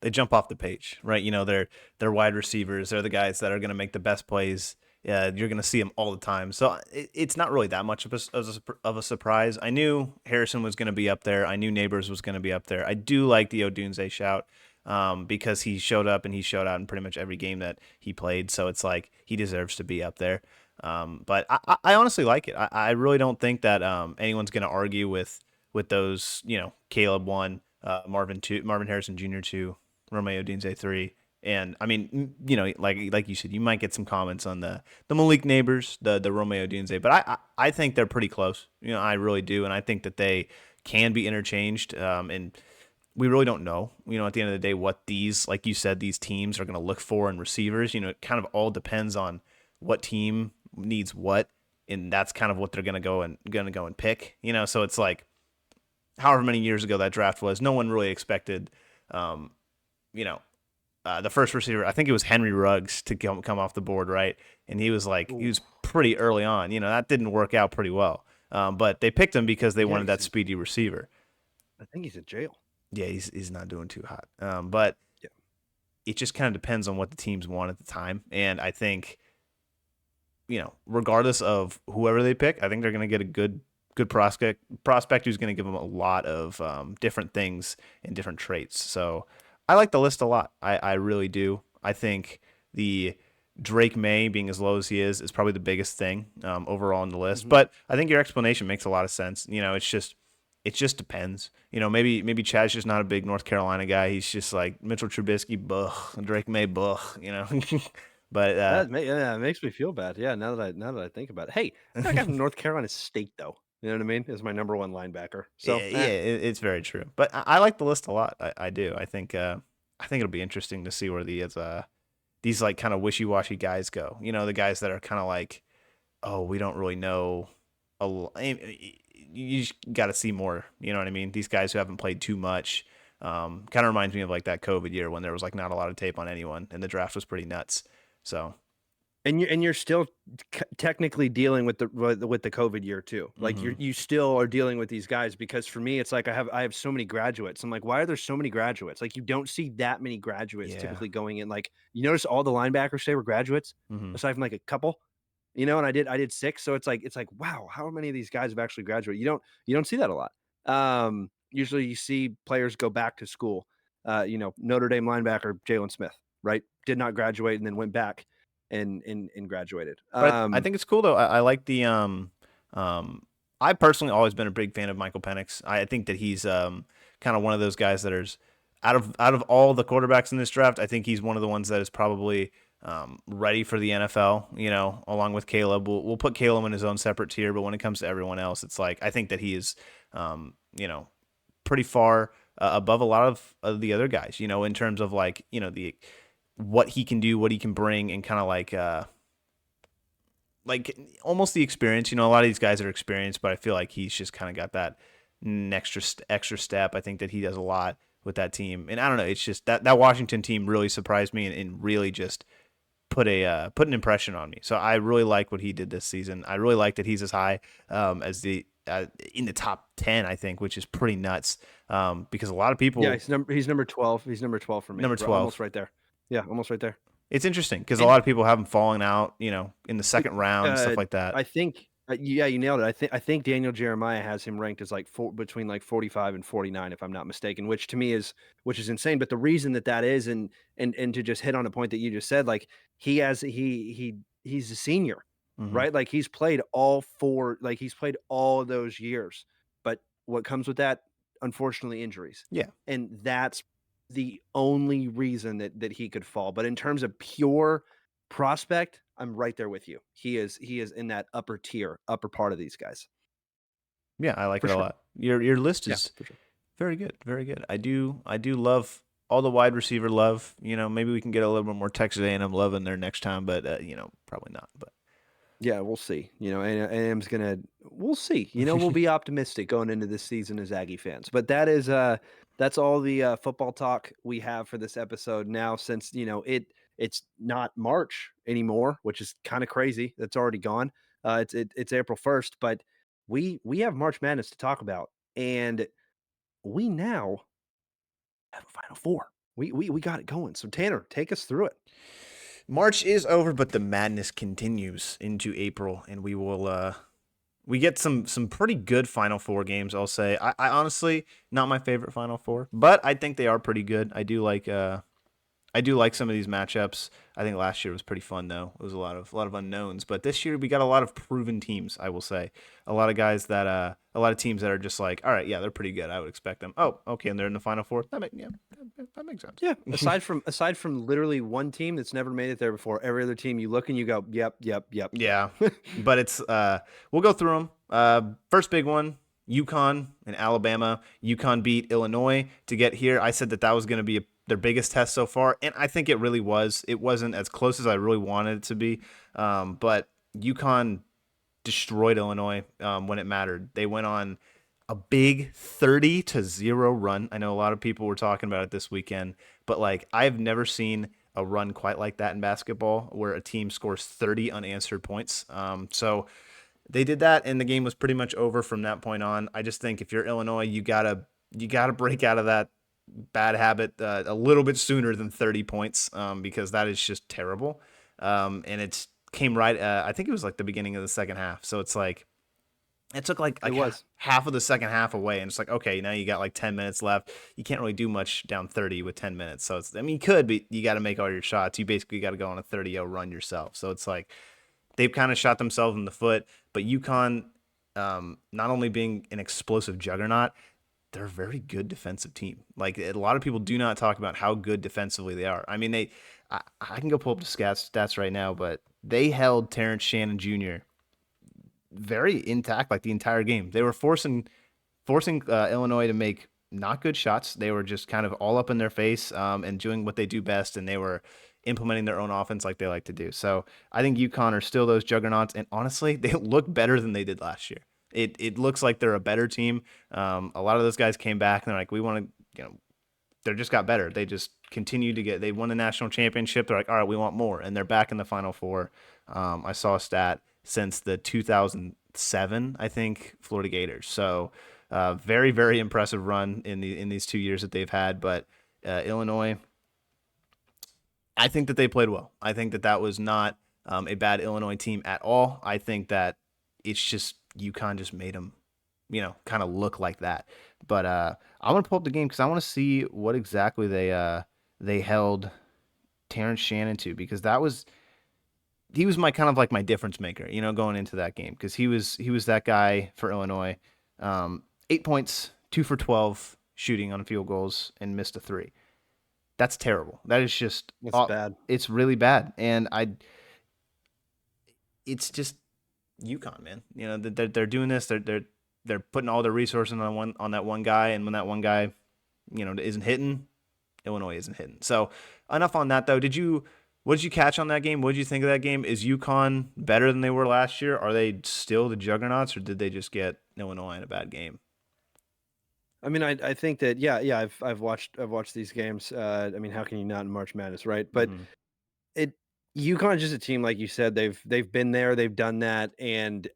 they jump off the page, right? They're wide receivers. They're the guys that are going to make the best plays. You're going to see them all the time. So it's not really that much of a surprise. I knew Harrison was going to be up there. I knew Neighbors was going to be up there. I do like the Odunze shout because he showed up and he showed out in pretty much every game that he played. So it's like he deserves to be up there. But I honestly like it. I really don't think that anyone's going to argue with those. Caleb 1, Marvin 2, Marvin Harrison Jr. 2, Romeo Odunze 3. And I mean, like you said, you might get some comments on the Malik Neighbors, the Romeo Odunze, but I think they're pretty close. I really do, and I think that they can be interchanged. And we really don't know. At the end of the day, what these, like you said, these teams are going to look for in receivers. It kind of all depends on what team needs what, and that's kind of what they're going to go and pick. So it's like, however many years ago that draft was, no one really expected, the first receiver, I think it was Henry Ruggs, to come off the board, right? And he was pretty early on. That didn't work out pretty well. But they picked him because they wanted that speedy receiver. I think he's in jail. Yeah, he's not doing too hot. But yeah, it just kind of depends on what the teams want at the time. And I think, regardless of whoever they pick, I think they're going to get a good prospect who's going to give them a lot of different things and different traits. So I like the list a lot. I really do. I think the Drake May being as low as he is probably the biggest thing overall on the list. Mm-hmm. But I think your explanation makes a lot of sense. It just depends. Maybe Chad's just not a big North Carolina guy. He's just like Mitchell Trubisky, Drake May, But it makes me feel bad. Yeah, now that I think about it. Hey, I got from North Carolina State though. You know what I mean? Is my number one linebacker. So it's very true. But I like the list a lot. I do. I think it'll be interesting to see where these like kind of wishy-washy guys go. The guys that are kind of like, oh, we don't really know. You just got to see more. You know what I mean? These guys who haven't played too much. Kind of reminds me of like that COVID year when there was like not a lot of tape on anyone and the draft was pretty nuts. So. And you're still technically dealing with the COVID year too. Like mm-hmm. you still are dealing with these guys, because for me it's like I have so many graduates. I'm like, why are there so many graduates? Like you don't see that many graduates typically going in. Like you notice all the linebackers today were graduates, mm-hmm. aside from like a couple. And I did 6, so it's like wow, how many of these guys have actually graduated? You don't see that a lot. Usually you see players go back to school. Notre Dame linebacker Jalen Smith, right? Did not graduate and then went back and graduated. But I think it's cool though. I like the I've personally always been a big fan of Michael Penix. I think that he's kind of one of those guys that is out of all the quarterbacks in this draft, I think he's one of the ones that is probably ready for the NFL, along with Caleb. We'll put Caleb in his own separate tier, but when it comes to everyone else, it's like I think that he is pretty far above a lot of the other guys, in terms of like, what he can do, what he can bring, and kind of like almost the experience. A lot of these guys are experienced, but I feel like he's just kind of got that extra step. I think that he does a lot with that team, and I don't know. It's just that Washington team really surprised me and really just put an impression on me. So I really like what he did this season. I really like that he's as high as in the top 10, I think, which is pretty nuts. Because a lot of people, he's number 12. He's number 12 for me. Number 12, almost right there. Yeah, almost right there. It's interesting because a lot of people have him falling out, in the second round, stuff like that. I think, you nailed it. I think Daniel Jeremiah has him ranked as like between like 45 and 49, if I'm not mistaken, which to me is insane. But the reason that is, and to just hit on a point that you just said, like he's a senior, mm-hmm. right? Like he's played all of those years. But what comes with that, unfortunately, injuries. Yeah, and that's the only reason that he could fall. But in terms of pure prospect, I'm right there with you. He is in that upper tier, upper part of these guys. Yeah, I like it a lot. Your list is very good, very good. I do love all the wide receiver love. Maybe we can get a little bit more Texas A&M love in there next time, but probably not. But yeah, we'll see. A&M's we'll see. We'll be optimistic going into this season as Aggie fans. But that is That's all the football talk we have for this episode now, since it's not March anymore, which is kind of crazy. That's already gone. It's April 1st, but we have March Madness to talk about, and we now have a Final Four. We got it going. So Tanner, take us through it. March is over, but the madness continues into April, and we get some pretty good Final Four games. I'll say. I honestly not my favorite Final Four, but I think they are pretty good. I do like some of these matchups. I think last year was pretty fun though. It was a lot of unknowns, but this year we got a lot of proven teams. I will say a lot of guys that a lot of teams that are just like, all right, yeah, they're pretty good. I would expect them. Oh, okay, and they're in the Final Four. That makes sense. Yeah. Aside from literally one team that's never made it there before, every other team you look and you go, yep. Yeah, but it's we'll go through them. First big one, UConn and Alabama. UConn beat Illinois to get here. I said that was going to be their biggest test so far, and I think it really was. It wasn't as close as I really wanted it to be, but UConn destroyed Illinois when it mattered. They went on a big 30-0 run. I know a lot of people were talking about it this weekend, but like I've never seen a run quite like that in basketball where a team scores 30 unanswered points. So they did that, and the game was pretty much over from that point on. I just think if you're Illinois, you gotta break out of that bad habit a little bit sooner than 30 points because that is just terrible. And it came right. I think it was like the beginning of the second half. So it's like it took like It was. half of the second half away, and it's like, okay, now you got like 10 minutes left. You can't really do much down 30 with 10 minutes. So it's, I mean, you could, but you got to make all your shots. You basically got to go on a 30-0 run yourself. So it's like they've kind of shot themselves in the foot. But UConn, not only being an explosive juggernaut, they're a very good defensive team. Like a lot of people do not talk about how good defensively they are. I mean, I can go pull up the stats right now, but they held Terrence Shannon Jr. very intact like the entire game. They were forcing Illinois to make not good shots. They were just kind of all up in their face and doing what they do best, and they were implementing their own offense like they like to do. So I think UConn are still those juggernauts, and honestly, they look better than they did last year. It looks like they're a better team. A lot of those guys came back and they're like, we want to, they just got better. They just continued to get. They won the national championship. They're like, all right, we want more, and they're back in the Final Four. I saw a stat since the 2007, I think, Florida Gators. So very, very impressive run in these 2 years that they've had. But Illinois, I think that they played well. I think that was not a bad Illinois team at all. I think that it's just UConn just made them, kind of look like that. But I'm gonna pull up the game because I want to see what exactly they held Terrence Shannon to, because he was my kind of like my difference maker, going into that game, because he was that guy for Illinois. 8 points, 2 for 12 shooting on field goals, and missed a 3. That's terrible. That is just bad. It's really bad, and it's just UConn, man. They're doing this. They're putting all their resources on that one guy, and when that one guy, isn't hitting, Illinois isn't hitting. So enough on that though. What did you catch on that game? What did you think of that game? Is UConn better than they were last year? Are they still the juggernauts, or did they just get Illinois in a bad game? I mean, I think that I've watched these games. I mean, how can you not in March Madness, right? But UConn is just a team, like you said. They've been there, they've done that, and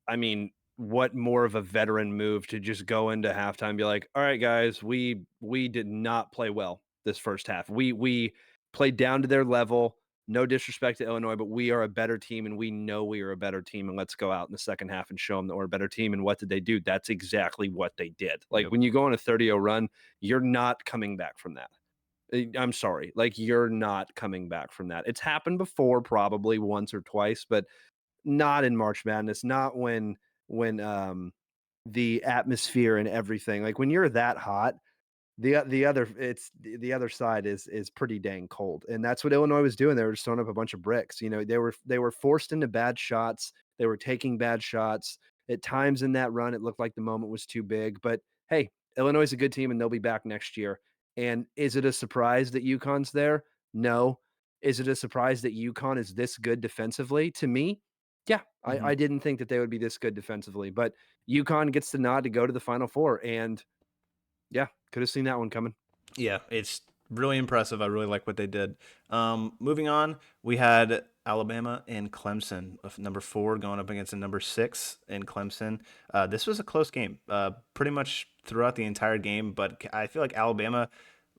I mean, what more of a veteran move to just go into halftime and be like, all right, guys, we did not play well this first half. We played down to their level. No disrespect to Illinois, but we are a better team, and we know we are a better team. And let's go out in the second half and show them that we're a better team. And what did they do? That's exactly what they did. Like when you go on a 30-0 run, you're not coming back from that. I'm sorry. Like you're not coming back from that. It's happened before, probably once or twice, but not in March Madness. Not when the atmosphere and everything. Like when you're that hot, the other side is pretty dang cold, and that's what Illinois was doing. They were just throwing up a bunch of bricks. They were forced into bad shots. They were taking bad shots at times in that run. It looked like the moment was too big, but hey, Illinois is a good team, and they'll be back next year. And is it a surprise that UConn's there? No. Is it a surprise that UConn is this good defensively? To me, yeah, I didn't think that they would be this good defensively, but UConn gets the nod to go to the Final Four, and yeah, Could have seen that one coming. Yeah, it's really impressive. I really like what they did. Moving on, we had Alabama and Clemson, number 4 going up against a number 6 in Clemson. This was a close game, pretty much throughout the entire game. But I feel like Alabama,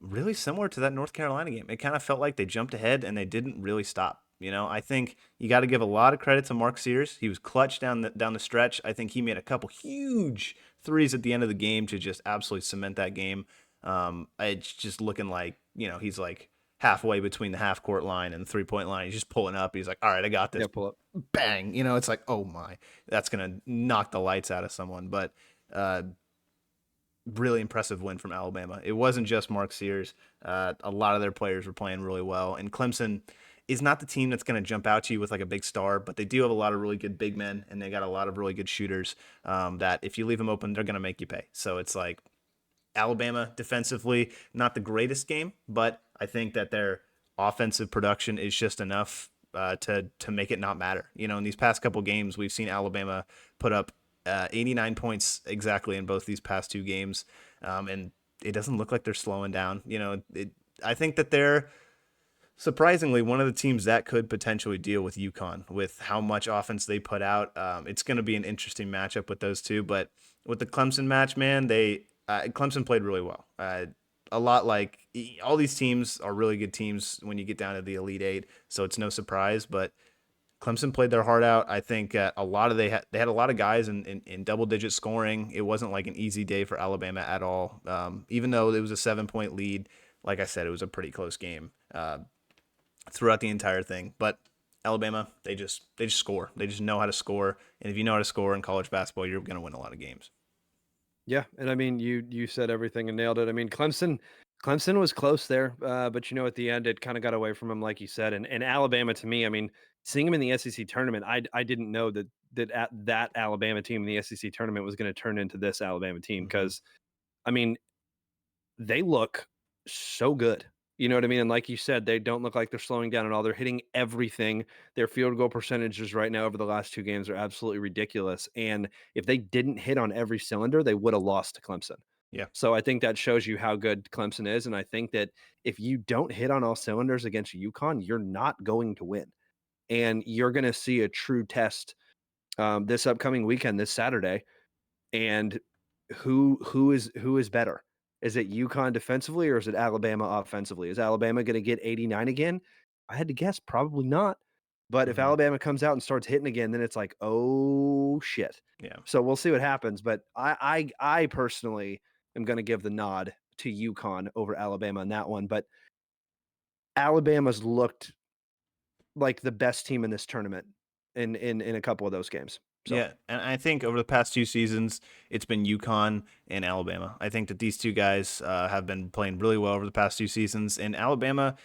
really similar to that North Carolina game. It kind of felt like they jumped ahead and they didn't really stop. I think you got to give a lot of credit to Mark Sears. He was clutch down the stretch. I think he made a couple huge threes at the end of the game to just absolutely cement that game. It's just looking like, he's like halfway between the half court line and the 3-point line. He's just pulling up. He's like, all right, I got this. Yeah, pull up. Bang. It's like, oh my, that's going to knock the lights out of someone. But really impressive win from Alabama. It wasn't just Mark Sears. A lot of their players were playing really well. And Clemson is not the team that's going to jump out to you with like a big star, but they do have a lot of really good big men, and they got a lot of really good shooters that if you leave them open, they're going to make you pay. So it's like, Alabama defensively, not the greatest game, but I think that their offensive production is just enough to make it not matter. In these past couple games, we've seen Alabama put up 89 points exactly in both these past 2 games, and it doesn't look like they're slowing down. I think that they're surprisingly one of the teams that could potentially deal with UConn with how much offense they put out. It's going to be an interesting matchup with those two, but with the Clemson match, man, Clemson played really well. A lot like all these teams are really good teams when you get down to the Elite Eight, so it's no surprise. But Clemson played their heart out. I think they had a lot of guys in double-digit scoring. It wasn't like an easy day for Alabama at all. Even though it was a 7-point lead, like I said, it was a pretty close game throughout the entire thing. But Alabama, they just score. They just know how to score, and if you know how to score in college basketball, you're going to win a lot of games. Yeah, and I mean, you said everything and nailed it. I mean, Clemson was close there, but at the end, it kind of got away from him, like you said. And Alabama, to me, I mean, seeing him in the SEC tournament, I didn't know that Alabama team in the SEC tournament was going to turn into this Alabama team because, I mean, they look so good. You know what I mean? And like you said, they don't look like they're slowing down at all. They're hitting everything. Their field goal percentages right now over the last 2 games are absolutely ridiculous. And if they didn't hit on every cylinder, they would have lost to Clemson. Yeah. So I think that shows you how good Clemson is. And I think that if you don't hit on all cylinders against UConn, you're not going to win. And you're going to see a true test this upcoming weekend, this Saturday. And who is better? Is it UConn defensively or is it Alabama offensively? Is Alabama going to get 89 again? I had to guess probably not. But if Alabama comes out and starts hitting again, then it's like, oh shit. Yeah. So we'll see what happens. But I personally am going to give the nod to UConn over Alabama in that one. But Alabama's looked like the best team in this tournament in a couple of those games. So. Yeah, and I think over the past 2 seasons, it's been UConn and Alabama. I think that these two guys have been playing really well over the past 2 seasons. And Alabama,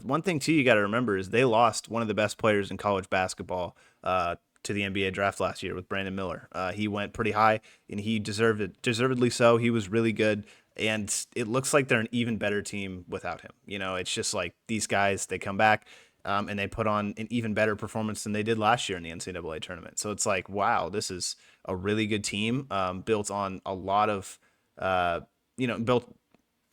one thing too you got to remember is they lost one of the best players in college basketball to the NBA draft last year with Brandon Miller. He went pretty high, and he deservedly so. He was really good. And it looks like they're an even better team without him. It's just like these guys, they come back. And they put on an even better performance than they did last year in the NCAA tournament. So it's like, wow, this is a really good team built on a lot of, built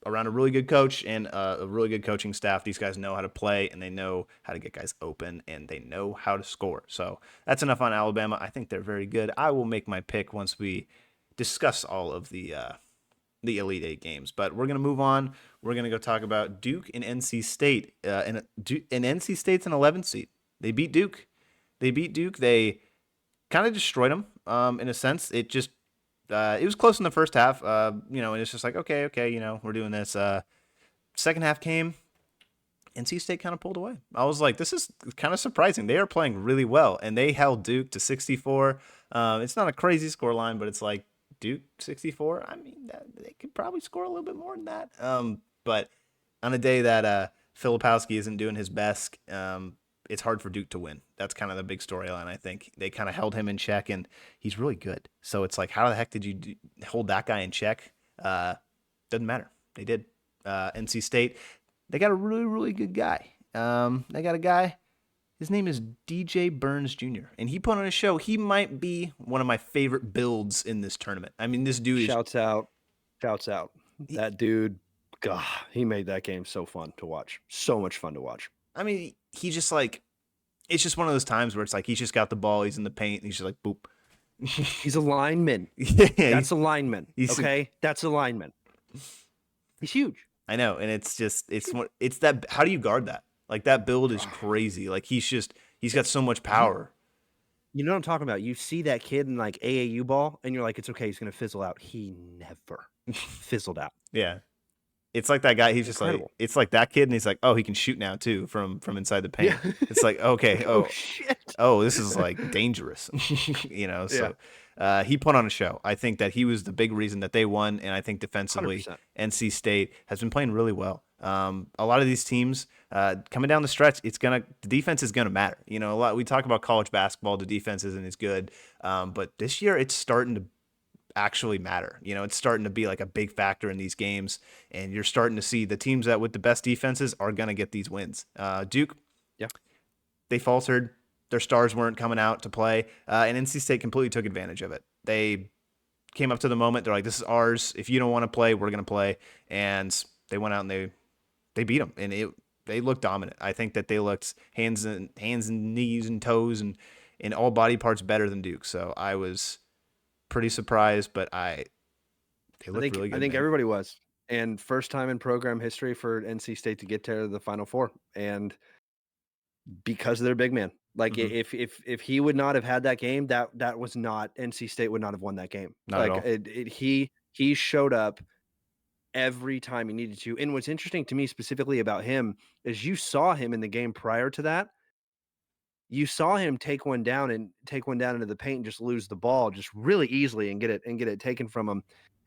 around a really good coach and a really good coaching staff. These guys know how to play, and they know how to get guys open, and they know how to score. So that's enough on Alabama. I think they're very good. I will make my pick once we discuss all of the Elite Eight games. But we're going to move on. We're going to go talk about Duke and NC State. And NC State's an 11th seed. They beat Duke. They kind of destroyed them in a sense. It was close in the first half, and it's just like, okay, we're doing this. Second half came. NC State kind of pulled away. I was like, this is kind of surprising. They are playing really well, and they held Duke to 64. It's not a crazy score line, but it's like, Duke 64. I mean, they could probably score a little bit more than that. But on a day that Filipowski isn't doing his best, it's hard for Duke to win. That's kind of the big storyline. I think they kind of held him in check, and he's really good. So it's like, how the heck did you hold that guy in check? Doesn't matter. They did. NC State, they got a really, really good guy. They got a guy. His name is DJ Burns Jr., and he put on a show. He might be one of my favorite builds in this tournament. I mean, this dude Shouts out. That dude, God, he made that game so fun to watch. So much fun to watch. I mean, he just like, it's just one of those times where it's like he's just got the ball, he's in the paint, and he's just like boop. He's a lineman. Yeah, That's a lineman. he's- Okay, that's a lineman. He's huge. I know, and it's that. How do you guard that? Like that build is crazy. Like he's got so much power. You know what I'm talking about? You see that kid in like AAU ball, and you're like, it's okay, he's gonna fizzle out. He never fizzled out. Yeah, it's like that guy. He's just like, Incredible. it's like that kid, and he's like, oh, he can shoot now too from inside the paint. Yeah. It's like, okay, Oh shit. this is like dangerous, So he put on a show. I think that he was the big reason that they won, and I think defensively, 100%. NC State has been playing really well. A lot of these teams coming down the stretch, the defense is gonna matter. A lot. We talk about college basketball, the defense isn't as good, but this year it's starting to actually matter. It's starting to be like a big factor in these games, and you're starting to see the teams that with the best defenses are gonna get these wins. Duke, Yeah. they faltered. Their stars weren't coming out to play, and NC State completely took advantage of it. They came up to the moment. They're like, "This is ours. If you don't want to play, we're going to play." And they went out and they beat them, and they looked dominant. I think that they looked hands and knees and toes and all body parts better than Duke. So I was pretty surprised, but they looked really good. I think man. everybody was, and first time in program history for NC State to get to the Final Four, and because of their big man. Like Mhm. if he would not have had that game, that was not NC State would not have won that game. Not at Like all. he showed up every time he needed to. And what's interesting to me specifically about him is you saw him in the game prior to that. You saw him take one down into the paint and just lose the ball just really easily and get it taken from him.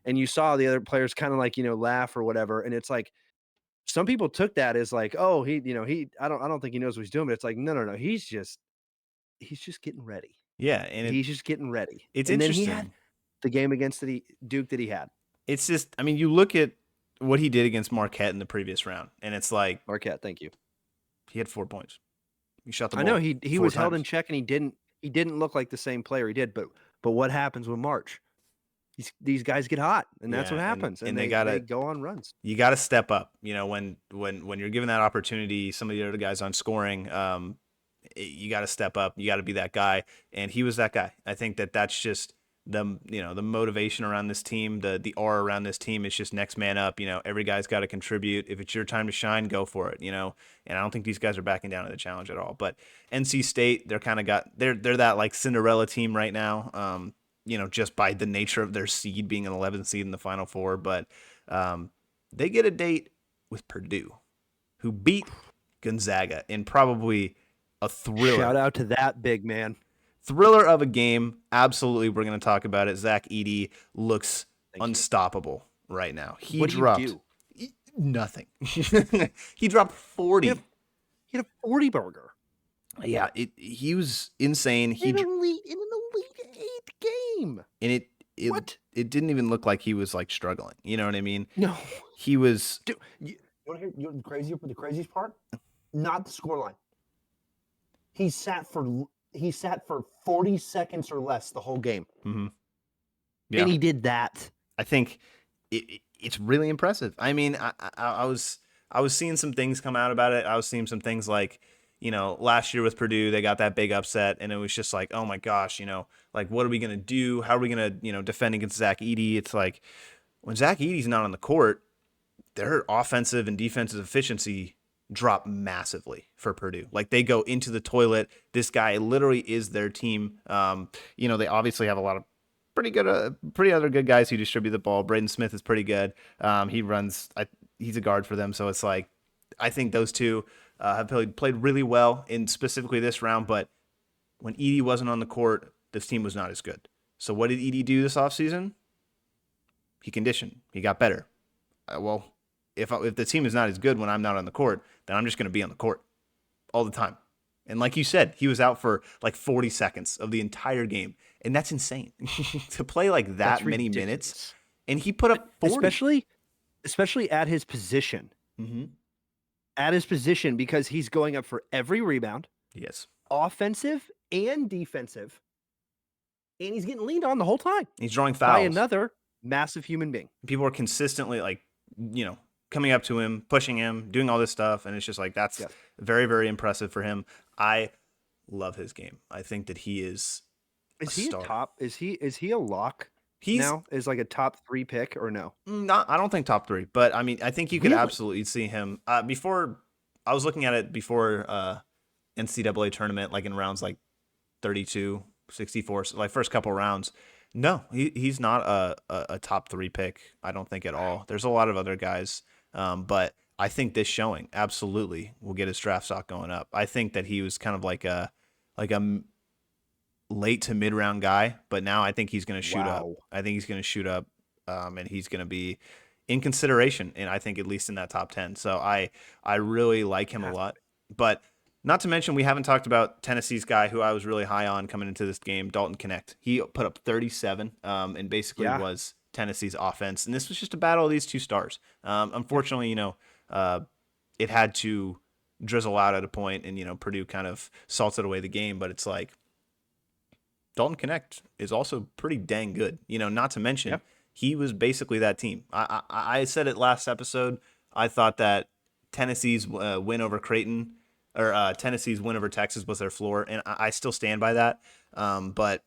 And you saw the other players kind of like, laugh or whatever. And it's like some people took that as like, oh, I don't think he knows what he's doing, but it's like, no. He's just getting ready. Yeah, and He's just getting ready. it's And then interesting. he had the game against the Duke that he had. It's just, I mean, you look at what he did against Marquette in the previous round, and it's like Marquette, thank you. he had 4 points. He shot the ball. I know he 4 was held in times. check and he didn't look like the same player he did, but what happens with March? These guys get hot, and that's what Yeah, happens. and they gotta go on runs. you got to step up. When you're given that opportunity, some of the other guys on scoring, you got to step up. You got to be that guy, and he was that guy. I think that's just the motivation around this team, the aura around this team. It's just next man up. Every guy's got to contribute. If it's your time to shine, go for it. And I don't think these guys are backing down to the challenge at all. But NC State, they're that like Cinderella team right now. Just by the nature of their seed being an 11th seed in the Final Four. But they get a date with Purdue, who beat Gonzaga in probably a thriller. Shout out to that big man. Thriller of a game. Absolutely, we're going to talk about it. Zach Edey looks unstoppable right now. He dropped nothing. He dropped 40. He had a 40 burger. Yeah, he was insane. In an Elite Eight game. And what? It didn't even look like he was like struggling. You know what I mean? No. He was. Dude, you want to hear the craziest part? Not the scoreline. He sat for 40 seconds or less the whole game. Mm-hmm. Yeah. And he did that. I think it's really impressive. I mean, I was seeing some things come out about it. I was seeing some things like, last year with Purdue, they got that big upset, and it was just like, oh my gosh, like what are we gonna do? How are we gonna, defend against Zach Edey? It's like when Zach Edey's not on the court, their offensive and defensive efficiency drop massively for Purdue. Like they go into the toilet. This guy literally is their team. They obviously have a lot of pretty other good guys who distribute the ball. Braden Smith is pretty good. He's a guard for them. So it's like, I think those two have played really well in specifically this round. But when Edey wasn't on the court, this team was not as good. So what did Edey do this offseason? He conditioned. He got better. If the team is not as good when I'm not on the court, then I'm just going to be on the court all the time. And like you said, he was out for like 40 seconds of the entire game. And that's insane to play like that many minutes. And he put up 40. Especially at his position. Mm-hmm. At his position, because he's going up for every rebound. Yes. Offensive and defensive. And he's getting leaned on the whole time. He's drawing fouls. By another Massive human being. People are consistently like, coming up to him, pushing him, doing all this stuff, and it's just like that's Yes. very, very impressive for him. I love his game. I think that he is a Is he a star. top? Is he a lock He's now? Is like a top 3 pick or no? not. I don't think top 3, but I mean, I think you could Really? absolutely see him. Before I was looking at it before NCAA tournament, like in rounds like 32, 64, so like first couple rounds. No, he's not a top 3 pick. I don't think at all. There's a lot of other guys, but I think this showing absolutely will get his draft stock going up. I think that he was kind of like a late to mid round guy, but now I think he's going to shoot up. Wow. I think he's going to shoot up, and he's going to be in consideration, and I think at least in that top 10. So I really like him a lot. But not to mention, we haven't talked about Tennessee's guy who I was really high on coming into this game, Dalton Connect. He put up 37, and basically Yeah. was Tennessee's offense. And this was just a battle of these two stars. Unfortunately, it had to drizzle out at a point, and Purdue kind of salted away the game. But it's like Dalton Connect is also pretty dang good. Not to mention he was basically that team. I said it last episode. I thought that Tennessee's win over Creighton or Tennessee's win over Texas was their floor, and I still stand by that. But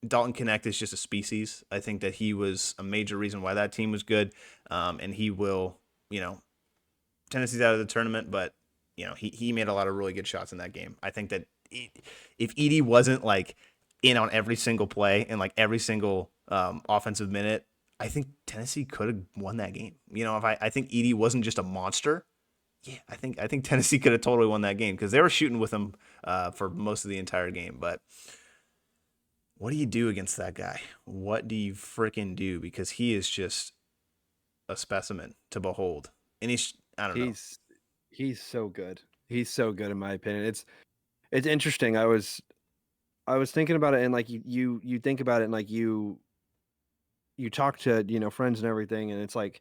Dalton Connect is just a species. I think that he was a major reason why that team was good, and he will. Tennessee's out of the tournament, but he made a lot of really good shots in that game. I think that if Edey wasn't like in on every single play and like every single offensive minute, I think Tennessee could have won that game. If I think Edey wasn't just a monster, I think Tennessee could have totally won that game because they were shooting with him for most of the entire game. But what do you do against that guy? What do you freaking do? Because he is just a specimen to behold, and I don't know. He's so good. He's so good in my opinion. It's interesting. I was thinking about it, and like you think about it, and like you talk to friends and everything, and it's like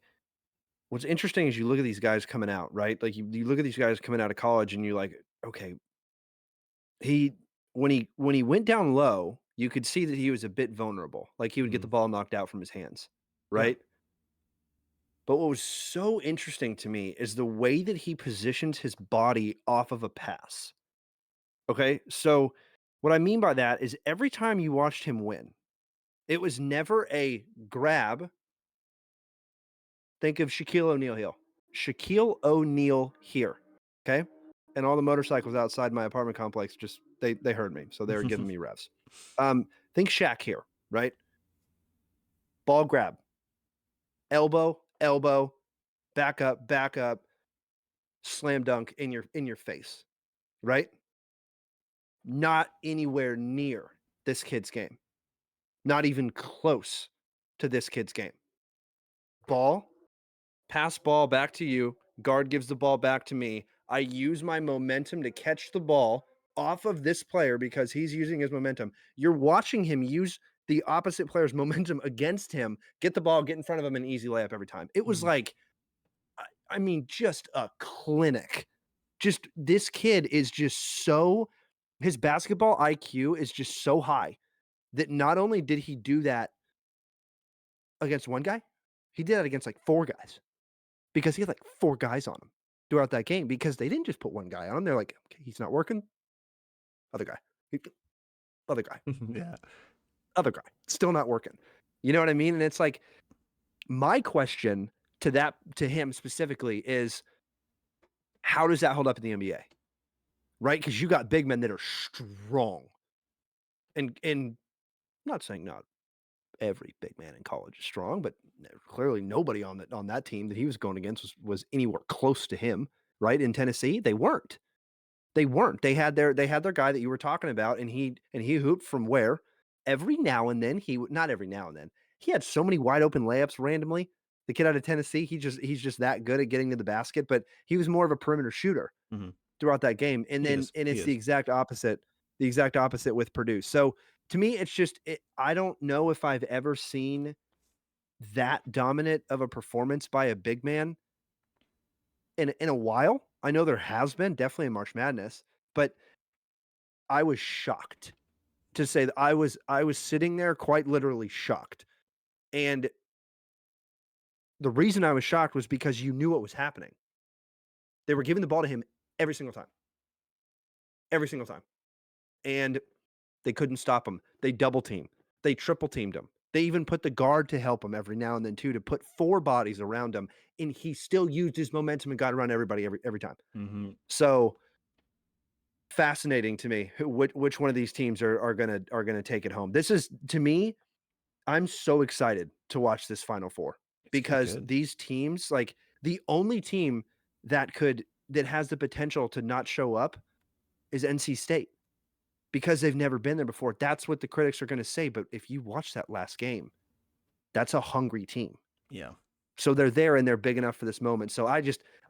what's interesting is you look at these guys coming out, right? Like you look at these guys coming out of college, and you're like, okay, he when he went down low, you could see that he was a bit vulnerable. Like he would get the ball knocked out from his hands, Yeah. right? But what was so interesting to me is the way that he positioned his body off of a pass. Okay. So, what I mean by that is every time you watched him win, it was never a grab. Think of Shaquille O'Neal here. Shaquille O'Neal here. Okay. And all the motorcycles outside my apartment complex just they heard me. So they were giving me revs. Think Shaq here, right? Ball grab, elbow, elbow, back up, slam dunk in your face, right? Not anywhere near this kid's game. Not even close to this kid's game. Ball, pass ball back to you. Guard gives the ball back to me. I use my momentum to catch the ball off of this player because he's using his momentum. You're watching him use the opposite player's momentum against him, get the ball, get in front of him, an easy layup every time. It was like, I mean, just a clinic. Just this kid is just so, his basketball IQ is just so high that not only did he do that against one guy, he did that against like 4 guys because he had like 4 guys on him throughout that game because they didn't just put one guy on. They're like, okay, he's not working. Other guy. Other guy. Yeah. Other guy. Still not working. You know what I mean? And it's like my question to him specifically is how does that hold up in the NBA? Right? Because you got big men that are strong. And I'm not saying not every big man in college is strong, but clearly nobody on that team that he was going against was anywhere close to him, right? In Tennessee, they weren't. They weren't. They had their guy that you were talking about, and he hooped from where every now and then not every now and then he had so many wide open layups randomly. The kid out of Tennessee, he's just that good at getting to the basket, but he was more of a perimeter shooter Mhm. throughout that game. And He then is. and He it's is. the exact opposite with Purdue. So to me, it's just I don't know if I've ever seen that dominant of a performance by a big man in a while. I know there has been definitely in March Madness, but I was shocked to say that I was sitting there quite literally shocked And the reason I was shocked was because you knew what was happening. They were giving the ball to him every single time. Every single time. And they couldn't stop him. They double team. They triple teamed him. They even put the guard to help him every now and then too, to put 4 bodies around him, and he still used his momentum and got around everybody every time. Mm-hmm. So fascinating to me which one of these teams are gonna take it home. This is, to me, I'm so excited to watch this Final Four because these teams, like the only team that has the potential to not show up is NC State because they've never been there before. That's what the critics are going to say. But if you watch that last game, that's a hungry team. Yeah. So they're there and they're big enough for this moment. So I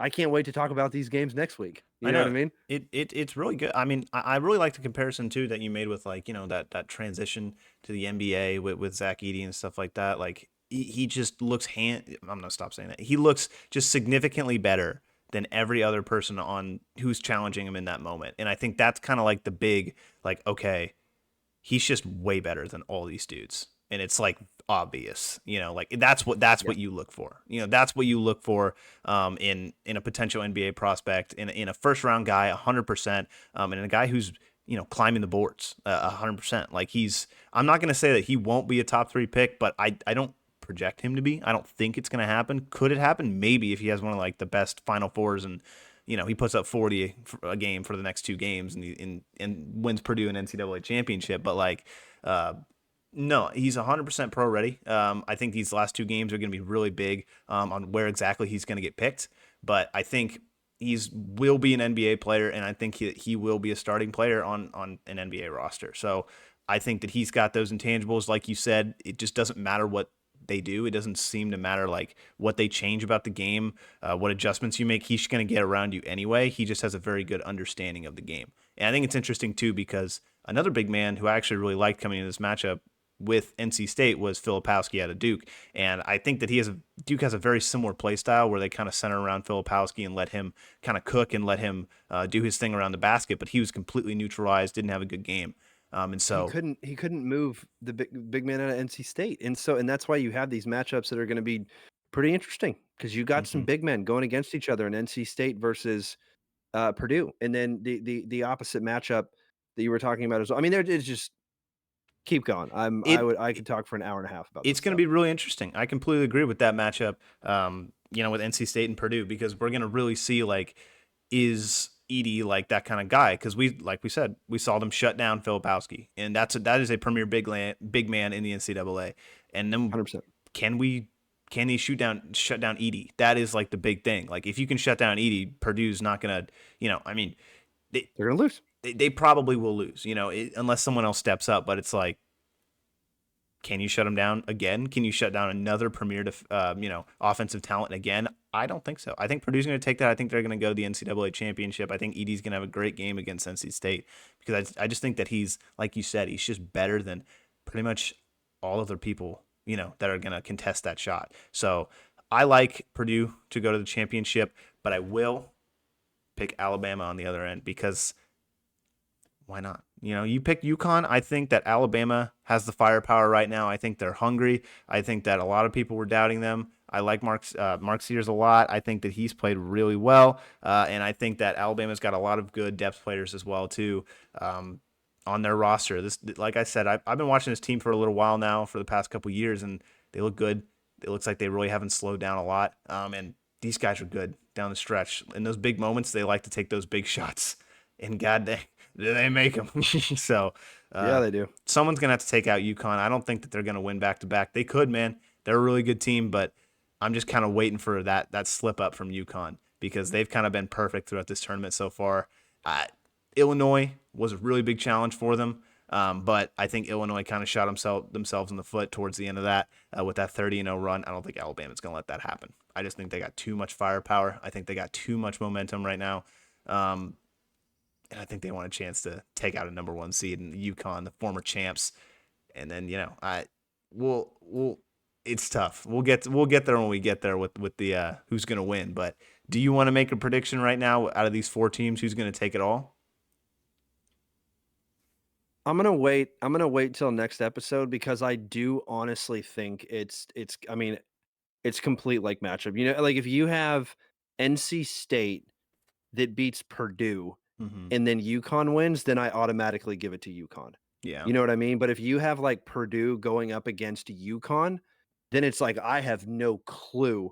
can't wait to talk about these games next week. You know what I mean? It's really good. I mean, I really like the comparison too that you made with, like, that transition to the NBA with Zach Edey and stuff like that. Like he just looks I'm gonna stop saying that. He looks just significantly better than every other person on who's challenging him in that moment. And I think that's kind of like the big, like, okay, he's just way better than all these dudes. And it's like obvious, like that's what you look for. That's what you look for in a potential NBA prospect, in a first round guy, 100%, and a guy who's climbing the boards 100%. Like I'm not going to say that he won't be a top 3 pick, but I don't project him to be. I don't think it's going to happen. Could it happen? Maybe, if he has one of like the best Final Fours and he puts up 40 a game for the next 2 games and wins Purdue an NCAA championship. But like, no, he's 100% pro ready. I think these last 2 games are going to be really big on where exactly he's going to get picked. But I think will be an NBA player, and I think he will be a starting player on an NBA roster. So I think that he's got those intangibles. Like you said, it just doesn't matter what they do. It doesn't seem to matter like what they change about the game, what adjustments you make. He's going to get around you anyway. He just has a very good understanding of the game. And I think it's interesting too because another big man who I actually really liked coming into this matchup with NC State was Filipowski out of Duke. And I think that Duke has a very similar play style where they kind of center around Filipowski and let him kind of cook and let him do his thing around the basket. But he was completely neutralized, didn't have a good game. And so he couldn't move the big man out of NC State. And that's why you have these matchups that are going to be pretty interesting because you got some big men going against each other in NC State versus Purdue. And then the opposite matchup that you were talking about as well. I mean, it's just keep going. I could talk for an hour and a half about it's going to be really interesting. I completely agree with that matchup, with NC State and Purdue, because we're going to really see, like, is Edey like that kind of guy? Because like we said, we saw them shut down Filipowski, and that is a premier big man in the NCAA. And then 100%. Can he shut down Edey? That is like the big thing. Like if you can shut down Edey, Purdue's not going to, they're going to lose. They probably will lose, unless someone else steps up. But it's like, can you shut him down again? Can you shut down another premier, offensive talent again? I don't think so. I think Purdue's going to take that. I think they're going to go to the NCAA championship. I think Edey's going to have a great game against NC State because I just think that he's, like you said, he's just better than pretty much all other people, that are going to contest that shot. So I like Purdue to go to the championship, but I will pick Alabama on the other end because why not? You pick UConn. I think that Alabama has the firepower right now. I think they're hungry. I think that a lot of people were doubting them. I like Mark Sears a lot. I think that he's played really well, and I think that Alabama's got a lot of good depth players as well too on their roster. This, like I said, I've been watching this team for a little while now, for the past couple years, and they look good. It looks like they really haven't slowed down a lot, and these guys are good down the stretch. In those big moments, they like to take those big shots, and God dang, do they make them. So yeah, they do. Someone's going to have to take out UConn. I don't think that they're going to win back-to-back. They could, man. They're a really good team, but I'm just kind of waiting for that slip up from UConn because they've kind of been perfect throughout this tournament so far. Illinois was a really big challenge for them, but I think Illinois kind of shot themselves in the foot towards the end of that with that 30-0 run. I don't think Alabama's going to let that happen. I just think they got too much firepower. I think they got too much momentum right now. And I think they want a chance to take out a number 1 seed in UConn, the former champs. And then, it's tough. We'll get there when we get there with the who's going to win. But do you want to make a prediction right now out of these 4 teams who's going to take it all? I'm gonna wait till next episode because I do honestly think it's I mean, it's complete like matchup. You know, like if you have NC State that beats Purdue Hmm. and then UConn wins, then I automatically give it to UConn. Yeah. You know what I mean? But if you have like Purdue going up against UConn, then it's like I have no clue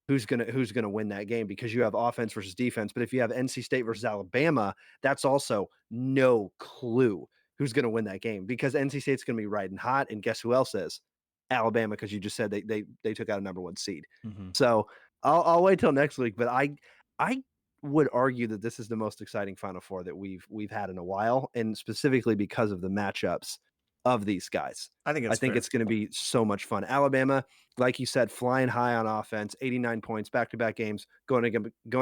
who's gonna win that game because you have offense versus defense. But if you have NC State versus Alabama, that's also no clue who's gonna win that game because NC State's gonna be riding hot, and guess who else is? Alabama, because you just said they took out a number one seed. Hmm. So I'll wait till next week, but I would argue that this is the most exciting Final Four that we've had in a while, and specifically because of the matchups of these guys. I think I it's think fair. it's going to be so much fun. Alabama, like you said, flying high on offense, 89 points, back-to-back games, going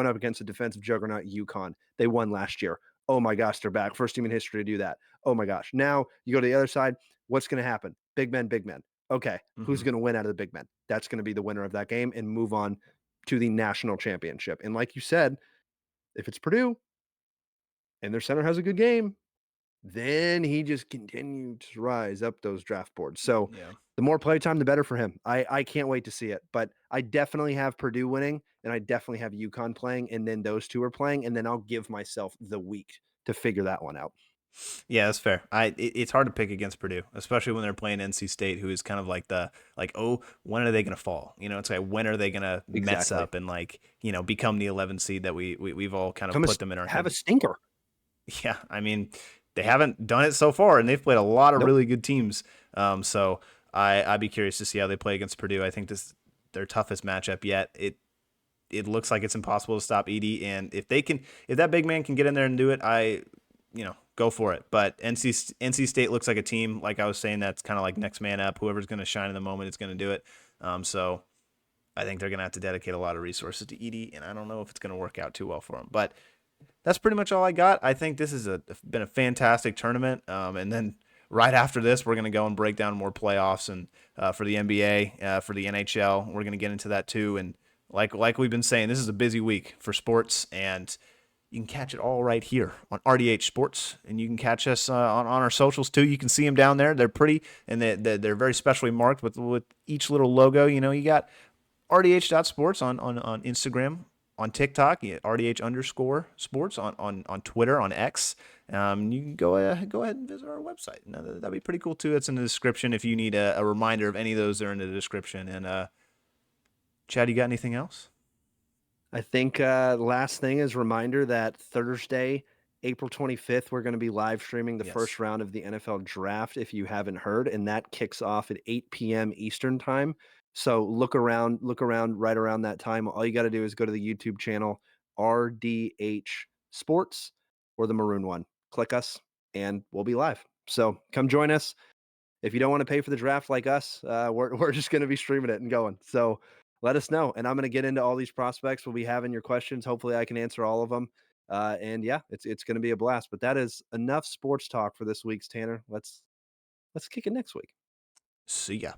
up against a defensive juggernaut, UConn. They won last year. Oh my gosh, they're back. First team in history to do that. Oh my gosh. Now you go to the other side. What's going to happen? Big men, big men. Okay, who's Hmm. going to win out of the big men? That's going to be the winner of that game and move on to the national championship. And like you said, if it's Purdue and their center has a good game, then he just continued to rise up those draft boards. So Yeah. the more play time, the better for him. I can't wait to see it. But I definitely have Purdue winning, and I definitely have UConn playing, and then those two are playing, and then I'll give myself the week to figure that one out. Yeah, that's fair. It's hard to pick against Purdue, especially when they're playing NC State, who is kind of like oh, when are they gonna fall? You know, it's like when are they gonna mess Exactly. up and become the 11 seed that we've all kind of Come a, put them in our have a head. stinker. Yeah, I mean, they haven't done it so far, and they've played a lot of Nope. really good teams. So I'd be curious to see how they play against Purdue. I think this their toughest matchup yet. It looks like it's impossible to stop Edie, and if that big man can get in there and do it, go for it. But NC State looks like a team, like I was saying, that's kind of like next man up. Whoever's going to shine in the moment is going to do it. So I think they're going to have to dedicate a lot of resources to Edie, and I don't know if it's going to work out too well for them. But that's pretty much all I got. I think this has been a fantastic tournament. And then right after this, we're going to go and break down more playoffs and for the NBA, for the NHL. We're going to get into that too. And like we've been saying, this is a busy week for sports, and you can catch it all right here on RDH Sports, and you can catch us on our socials too. You can see them down there. They're pretty, and they're very specially marked with each little logo. You know, you got RDH.sports on Instagram, on TikTok, RDH_sports on Twitter, on X. You can go ahead and visit our website. That'd be pretty cool too. It's in the description if you need a reminder of any of those. They're in the description. And Chad, you got anything else? I think last thing is reminder that Thursday, April 25th, we're going to be live streaming the Yes. first round of the NFL draft, if you haven't heard, and that kicks off at 8 p.m. Eastern time. So look around right around that time. All you got to do is go to the YouTube channel RDH Sports or the maroon one. Click us and we'll be live. So come join us. If you don't want to pay for the draft like us, we're just going to be streaming it and going. So let us know. And I'm going to get into all these prospects. We'll be having your questions. Hopefully, I can answer all of them. And yeah, it's going to be a blast. But that is enough sports talk for this week's Tanner. Let's kick it next week. See ya.